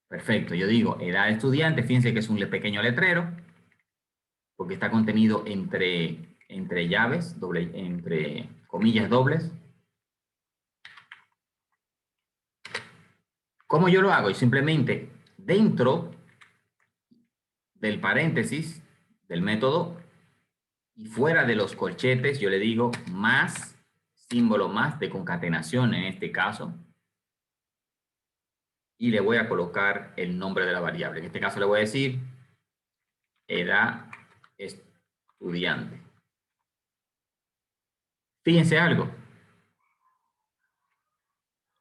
Perfecto, yo digo edad del estudiante, fíjense que es un pequeño letrero, porque está contenido entre llaves, entre comillas dobles. ¿Cómo yo lo hago? Y simplemente dentro del paréntesis del método y fuera de los corchetes, yo le digo más, símbolo más de concatenación en este caso, y le voy a colocar el nombre de la variable. En este caso le voy a decir edad estudiante. Fíjense algo.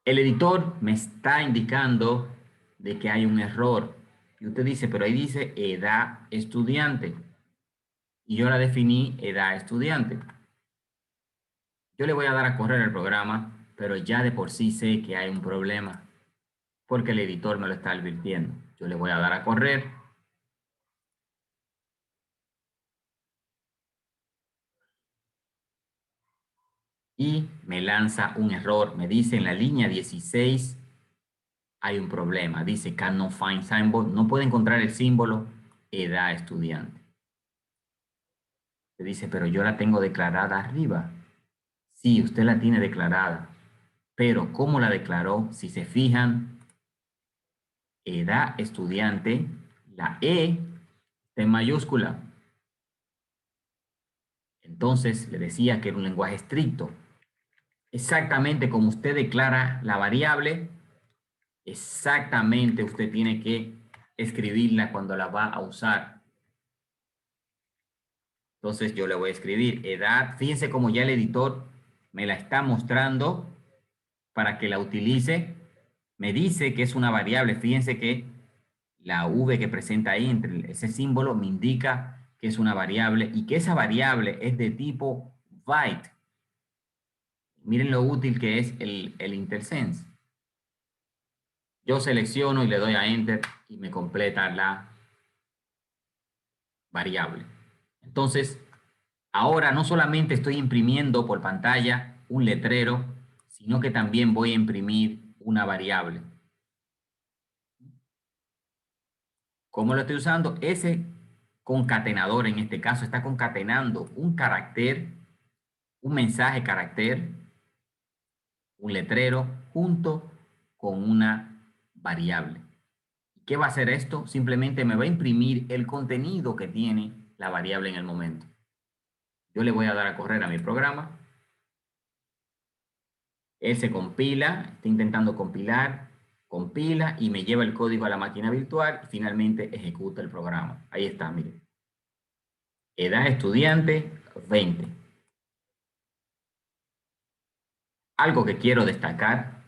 El editor me está indicando de que hay un error. Y usted dice, pero ahí dice edad estudiante. Y yo la definí edad estudiante. Yo le voy a dar a correr el programa, pero ya de por sí sé que hay un problema, porque el editor me lo está advirtiendo. Yo le voy a dar a correr. Y me lanza un error. Me dice en la línea 16 hay un problema. Dice cannot find symbol. No puede encontrar el símbolo edad estudiante. Se dice, pero yo la tengo declarada arriba. Sí, usted la tiene declarada. Pero ¿cómo la declaró? Si se fijan, edad estudiante, la E está en mayúscula. Entonces le decía que era un lenguaje estricto. Exactamente como usted declara la variable, exactamente usted tiene que escribirla cuando la va a usar. Entonces yo le voy a escribir edad. Fíjense cómo ya el editor me la está mostrando para que la utilice. Me dice que es una variable. Fíjense que la V que presenta ahí entre ese símbolo me indica que es una variable y que esa variable es de tipo byte. Miren lo útil que es el IntelliSense. Yo selecciono y le doy a Enter y me completa la variable. Entonces, ahora no solamente estoy imprimiendo por pantalla un letrero, sino que también voy a imprimir una variable. ¿Cómo lo estoy usando? Ese concatenador en este caso está concatenando un carácter, un mensaje carácter, un letrero junto con una variable. ¿Qué va a hacer esto? Simplemente me va a imprimir el contenido que tiene la variable en el momento. Yo le voy a dar a correr a mi programa. Él se compila, está intentando compilar, compila y me lleva el código a la máquina virtual y finalmente ejecuta el programa. Ahí está, miren. Edad estudiante, 20. Algo que quiero destacar.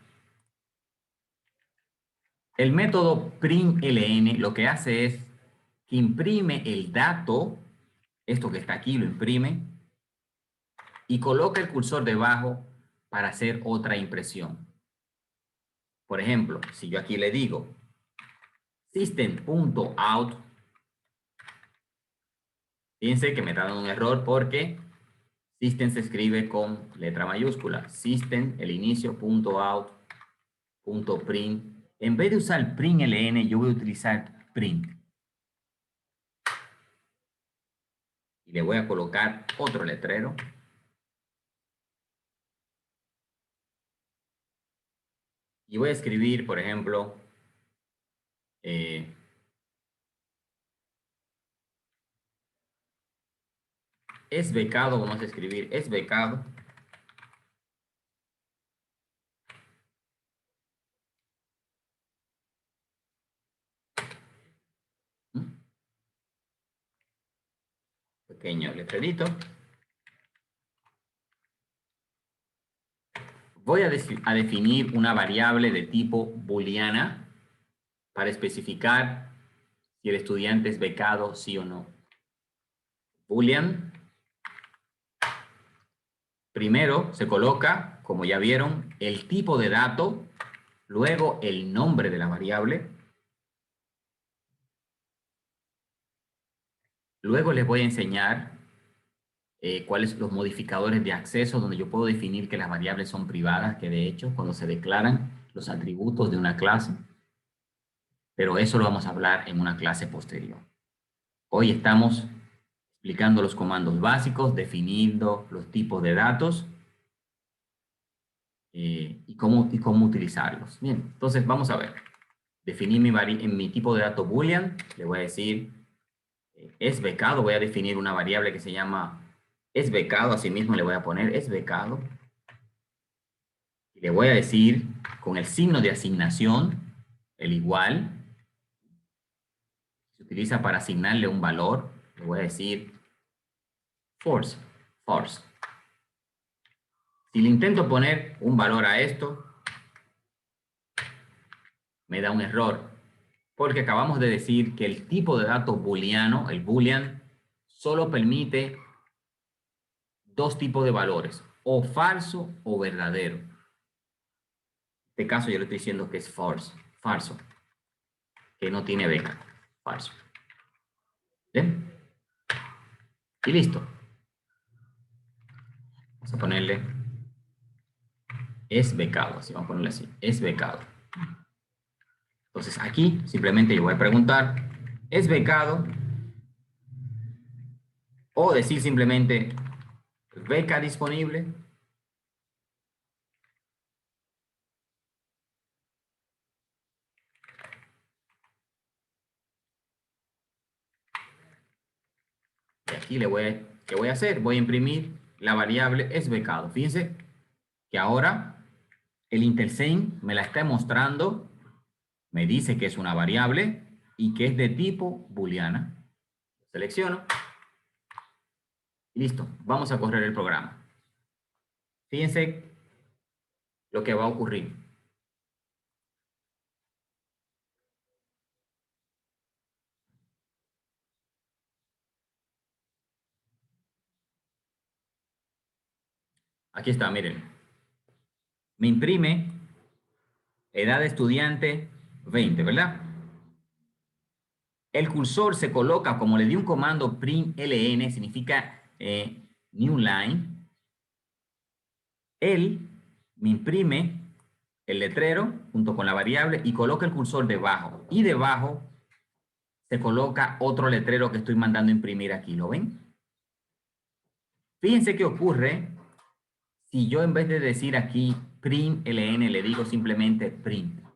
El método println lo que hace es que imprime el dato, esto que está aquí lo imprime, y coloca el cursor debajo para hacer otra impresión. Por ejemplo, si yo aquí le digo system.out, fíjense que me está dando un error porque system se escribe con letra mayúscula. System, el inicio, .out, .print. En vez de usar println, yo voy a utilizar print. Y le voy a colocar otro letrero. Y voy a escribir, por ejemplo, es becado, vamos a escribir, es becado. Pequeño letrerito. Voy a definir una variable de tipo booleana para especificar si el estudiante es becado, sí o no. Boolean. Primero se coloca, como ya vieron, el tipo de dato, luego el nombre de la variable. Luego les voy a enseñar cuáles son los modificadores de acceso, donde yo puedo definir que las variables son privadas, que de hecho cuando se declaran los atributos de una clase, pero eso lo vamos a hablar en una clase posterior. Hoy estamos explicando los comandos básicos, definiendo los tipos de datos y cómo utilizarlos. Bien, entonces vamos a ver. Definir mi tipo de dato boolean, le voy a decir es becado, voy a definir una variable que se llama es becado, así mismo le voy a poner es becado. Y le voy a decir con el signo de asignación, el igual, se utiliza para asignarle un valor, le voy a decir false. Si le intento poner un valor a esto, me da un error, porque acabamos de decir que el tipo de dato booleano, el boolean, solo permite dos tipos de valores, o falso o verdadero. En este caso yo le estoy diciendo que es falso, que no tiene beca, falso. ¿Bien? Y listo. Vamos a ponerle es becado, así vamos a ponerle así, es becado. Entonces aquí simplemente yo voy a preguntar, ¿es becado? O decir simplemente, beca disponible. Y aquí ¿qué voy a hacer? Voy a imprimir la variable es becado. Fíjense que ahora el IntelliSense me la está mostrando, me dice que es una variable y que es de tipo booleana. Selecciono. Y listo, vamos a correr el programa. Fíjense lo que va a ocurrir. Aquí está, miren. Me imprime edad de estudiante 20, ¿verdad? El cursor se coloca, como le di un comando println, significa new line. Él me imprime el letrero junto con la variable y coloca el cursor debajo. Y debajo se coloca otro letrero que estoy mandando imprimir aquí. ¿Lo ven? Fíjense qué ocurre si yo en vez de decir aquí print ln le digo simplemente print.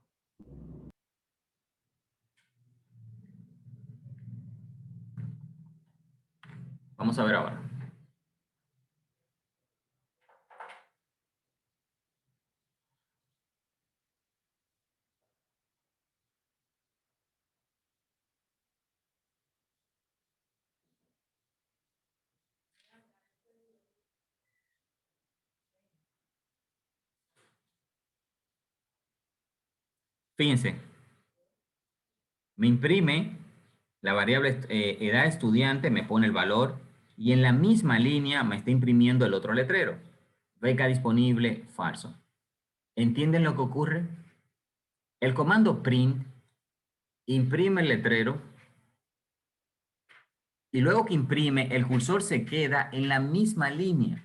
Vamos a ver ahora. Fíjense, me imprime la variable edad estudiante, me pone el valor y en la misma línea me está imprimiendo el otro letrero. Beca disponible, falso. ¿Entienden lo que ocurre? El comando print imprime el letrero y luego que imprime, el cursor se queda en la misma línea.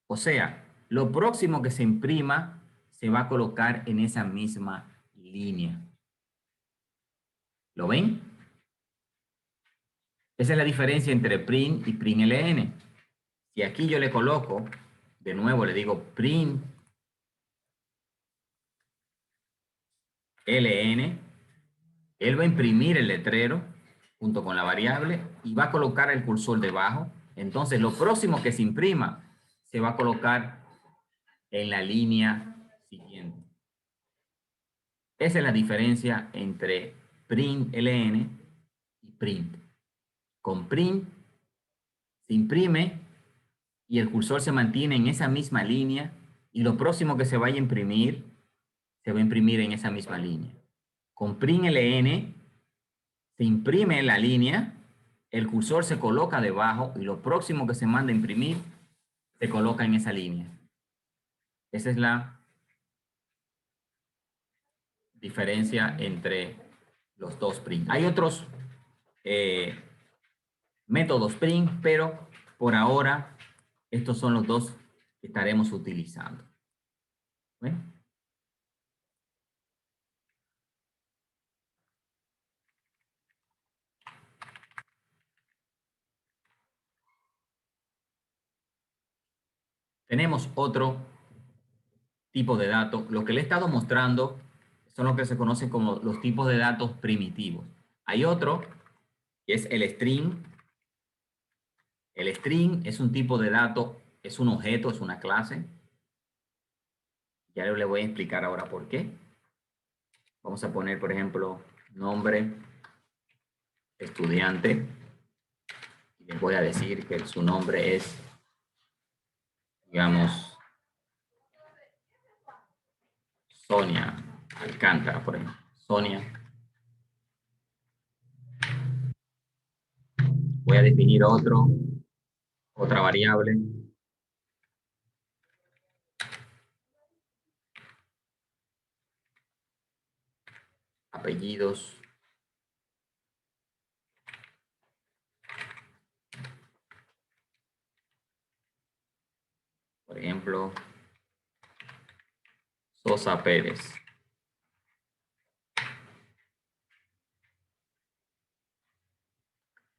O sea, lo próximo que se imprima se va a colocar en esa misma línea. ¿Lo ven? Esa es la diferencia entre print y print ln. Si aquí yo le coloco, de nuevo le digo print ln, él va a imprimir el letrero junto con la variable y va a colocar el cursor debajo. Entonces, lo próximo que se imprima se va a colocar en la línea siguiente. Esa es la diferencia entre print ln y print. Con print se imprime y el cursor se mantiene en esa misma línea y lo próximo que se vaya a imprimir se va a imprimir en esa misma línea. Con print ln se imprime la línea, el cursor se coloca debajo y lo próximo que se manda a imprimir se coloca en esa línea. Esa es la diferencia entre los dos print. Hay otros métodos print, pero por ahora estos son los dos que estaremos utilizando. ¿Ven? Tenemos otro tipo de datos. Lo que le he estado mostrando son lo que se conocen como los tipos de datos primitivos. Hay otro que es el string. El string es un tipo de dato, es un objeto, es una clase. Ya le voy a explicar ahora por qué. Vamos a poner, por ejemplo, nombre estudiante. Y les voy a decir que su nombre es, digamos, Sonia Alcántara, por ejemplo. Sonia. Voy a definir otra variable. Apellidos. Por ejemplo, Sosa Pérez.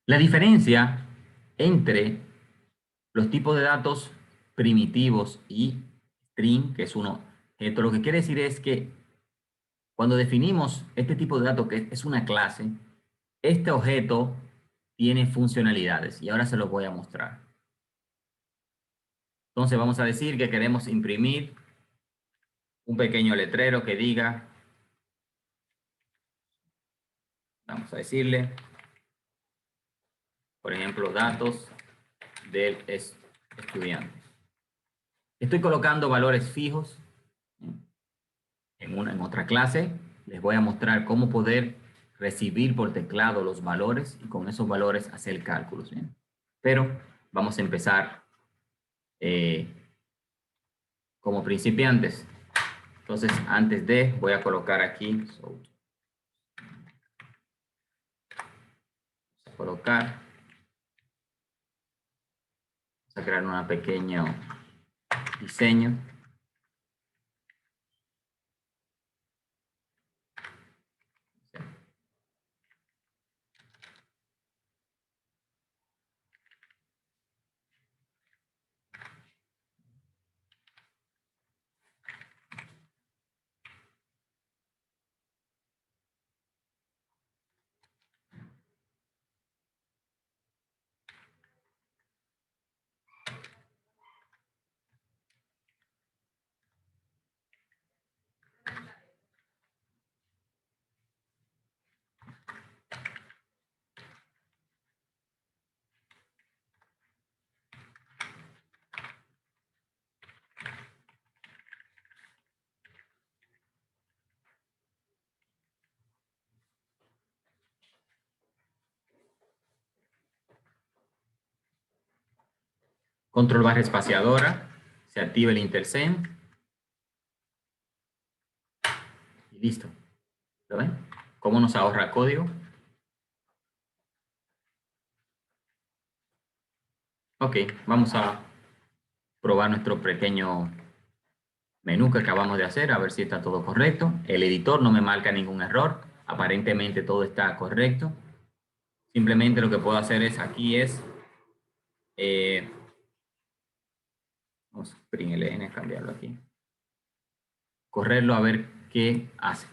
La diferencia entre los tipos de datos primitivos y string, que es un objeto, lo que quiere decir es que cuando definimos este tipo de dato que es una clase, este objeto tiene funcionalidades y ahora se los voy a mostrar. Entonces vamos a decir que queremos imprimir un pequeño letrero que diga, vamos a decirle, por ejemplo, datos del estudiante. Estoy colocando valores fijos en otra clase. Les voy a mostrar cómo poder recibir por teclado los valores y con esos valores hacer cálculos. ¿Bien? Pero vamos a empezar como principiantes. Entonces, antes de, voy a colocar aquí, vamos a colocar, vamos a crear un pequeño diseño. Control barra espaciadora, se activa el IntelSense y listo. ¿Lo ven? ¿Cómo nos ahorra código? Ok, vamos a probar nuestro pequeño menú que acabamos de hacer, a ver si está todo correcto. El editor no me marca ningún error, aparentemente todo está correcto. Simplemente lo que puedo hacer es, vamos a println, cambiarlo aquí. Correrlo a ver qué hace.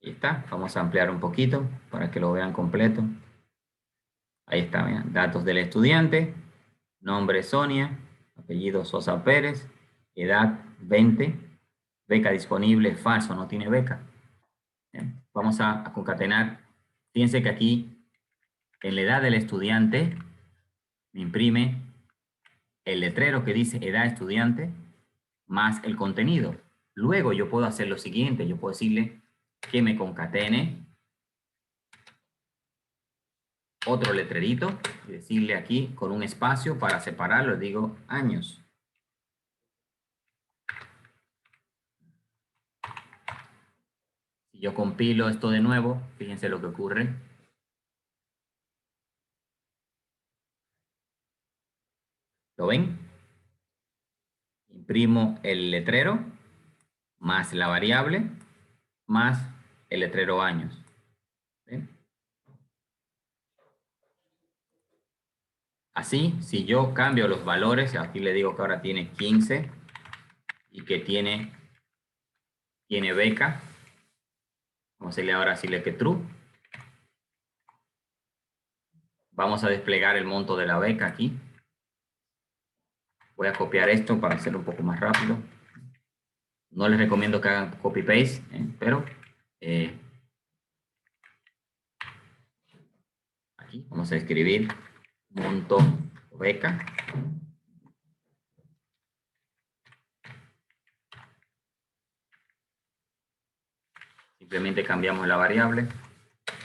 Ahí está, vamos a ampliar un poquito para que lo vean completo. Ahí está, vean, datos del estudiante, nombre Sonia, apellido Sosa Pérez, edad 20, beca disponible, falso, no tiene beca. Bien, vamos a concatenar. Fíjense que aquí, en la edad del estudiante, me imprime el letrero que dice edad estudiante más el contenido. Luego yo puedo hacer lo siguiente, yo puedo decirle que me concatene otro letrerito y decirle aquí con un espacio para separarlo, digo años. Si yo compilo esto de nuevo, fíjense lo que ocurre. ¿Lo ven? Imprimo el letrero más la variable más el letrero años. ¿Ven? Así, si yo cambio los valores, aquí le digo que ahora tiene 15 y que tiene beca, vamos a decirle ahora que true. Vamos a desplegar el monto de la beca aquí. Voy a copiar esto para hacerlo un poco más rápido. No les recomiendo que hagan copy-paste, pero aquí vamos a escribir monto beca. Simplemente cambiamos la variable.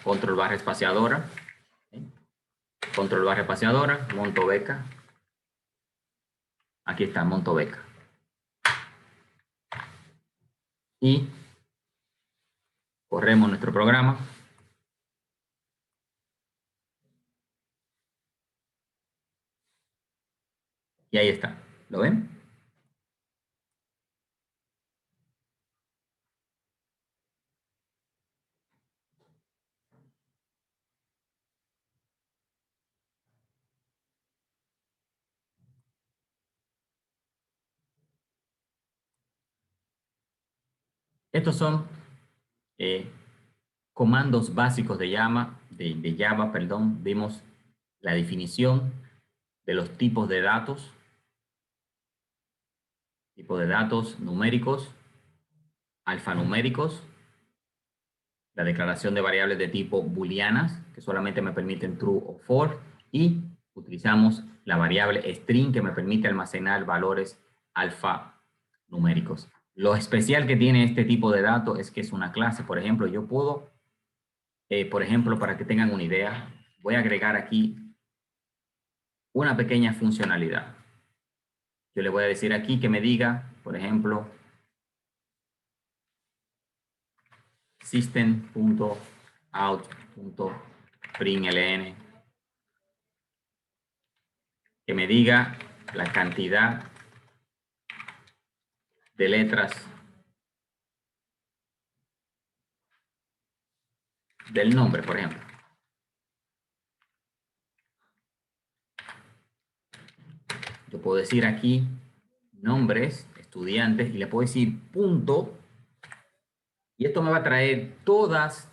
Control barra espaciadora. Control barra espaciadora, monto beca. Aquí está, monto beca. Y corremos nuestro programa. Y ahí está. ¿Lo ven? Estos son comandos básicos de Java, perdón. Vimos la definición de los tipos de datos numéricos, alfanuméricos, la declaración de variables de tipo booleanas, que solamente me permiten true o false, y utilizamos la variable string, que me permite almacenar valores alfanuméricos. Lo especial que tiene este tipo de datos es que es una clase. Por ejemplo, yo puedo, por ejemplo, para que tengan una idea, voy a agregar aquí una pequeña funcionalidad. Yo le voy a decir aquí que me diga, por ejemplo, system.out.println, que me diga la cantidad de letras del nombre, por ejemplo. Yo puedo decir aquí nombres, estudiantes, y le puedo decir punto, y esto me va a traer todas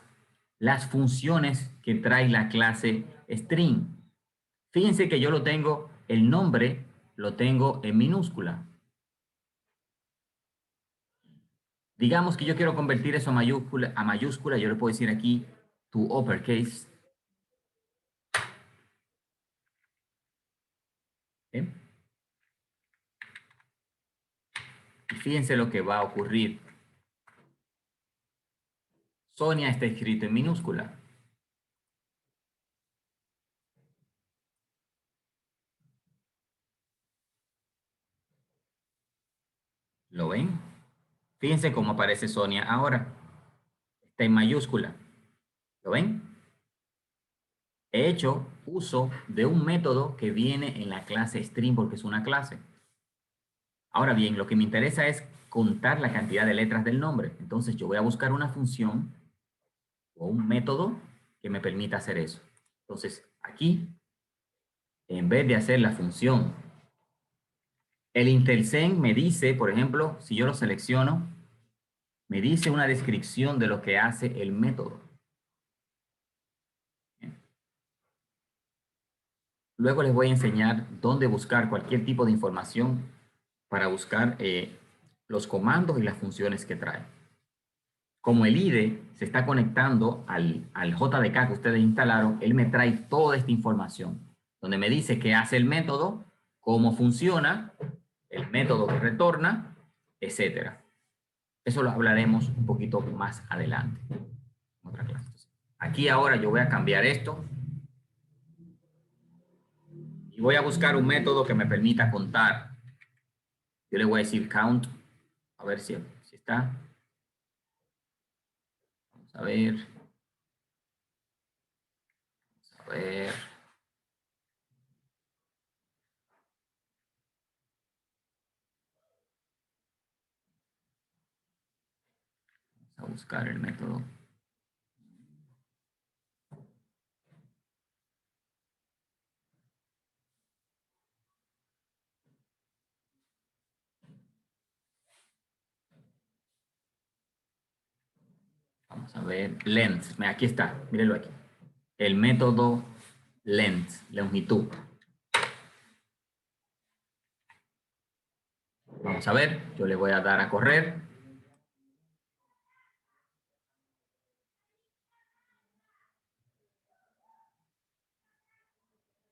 las funciones que trae la clase string. Fíjense que yo lo tengo, el nombre lo tengo en minúscula. Digamos que yo quiero convertir eso a mayúscula, yo le puedo decir aquí to uppercase. ¿Eh? Y fíjense lo que va a ocurrir. Sonia está escrito en minúscula. ¿Lo ven? Fíjense cómo aparece Sonia ahora. Está en mayúscula. ¿Lo ven? He hecho uso de un método que viene en la clase string porque es una clase. Ahora bien, lo que me interesa es contar la cantidad de letras del nombre. Entonces yo voy a buscar una función o un método que me permita hacer eso. Entonces aquí, en vez de hacer la función, el IntelliSense me dice, por ejemplo, si yo lo selecciono, me dice una descripción de lo que hace el método. Luego les voy a enseñar dónde buscar cualquier tipo de información para buscar los comandos y las funciones que trae. Como el IDE se está conectando al JDK que ustedes instalaron, él me trae toda esta información, donde me dice qué hace el método, cómo funciona, el método que retorna, etc. Eso lo hablaremos un poquito más adelante, en otra clase. Aquí ahora yo voy a cambiar esto y voy a buscar un método que me permita contar. Yo le voy a decir count, a ver si está. Vamos a ver. Vamos a ver. Vamos a buscar el método. Vamos a ver, length, aquí está, mírenlo aquí. El método length, longitud. Vamos a ver, yo le voy a dar a correr.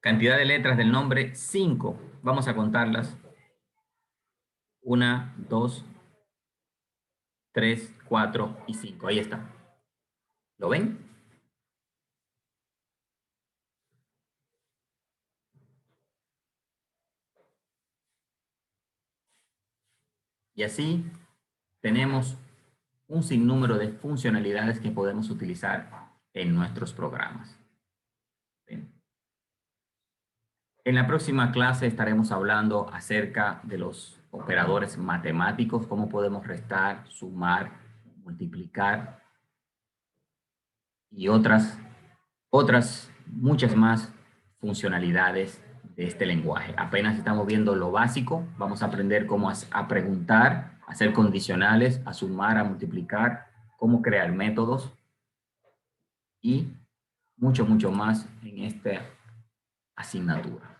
Cantidad de letras del nombre, 5. Vamos a contarlas. 1, 2, 3, 4 y 5. Ahí está. ¿Lo ven? Y así tenemos un sinnúmero de funcionalidades que podemos utilizar en nuestros programas. ¿Ven? En la próxima clase estaremos hablando acerca de los operadores matemáticos, cómo podemos restar, sumar, multiplicar y muchas más funcionalidades de este lenguaje. Apenas estamos viendo lo básico, vamos a aprender cómo a preguntar, a hacer condicionales, a sumar, a multiplicar, cómo crear métodos y mucho más en esta asignatura.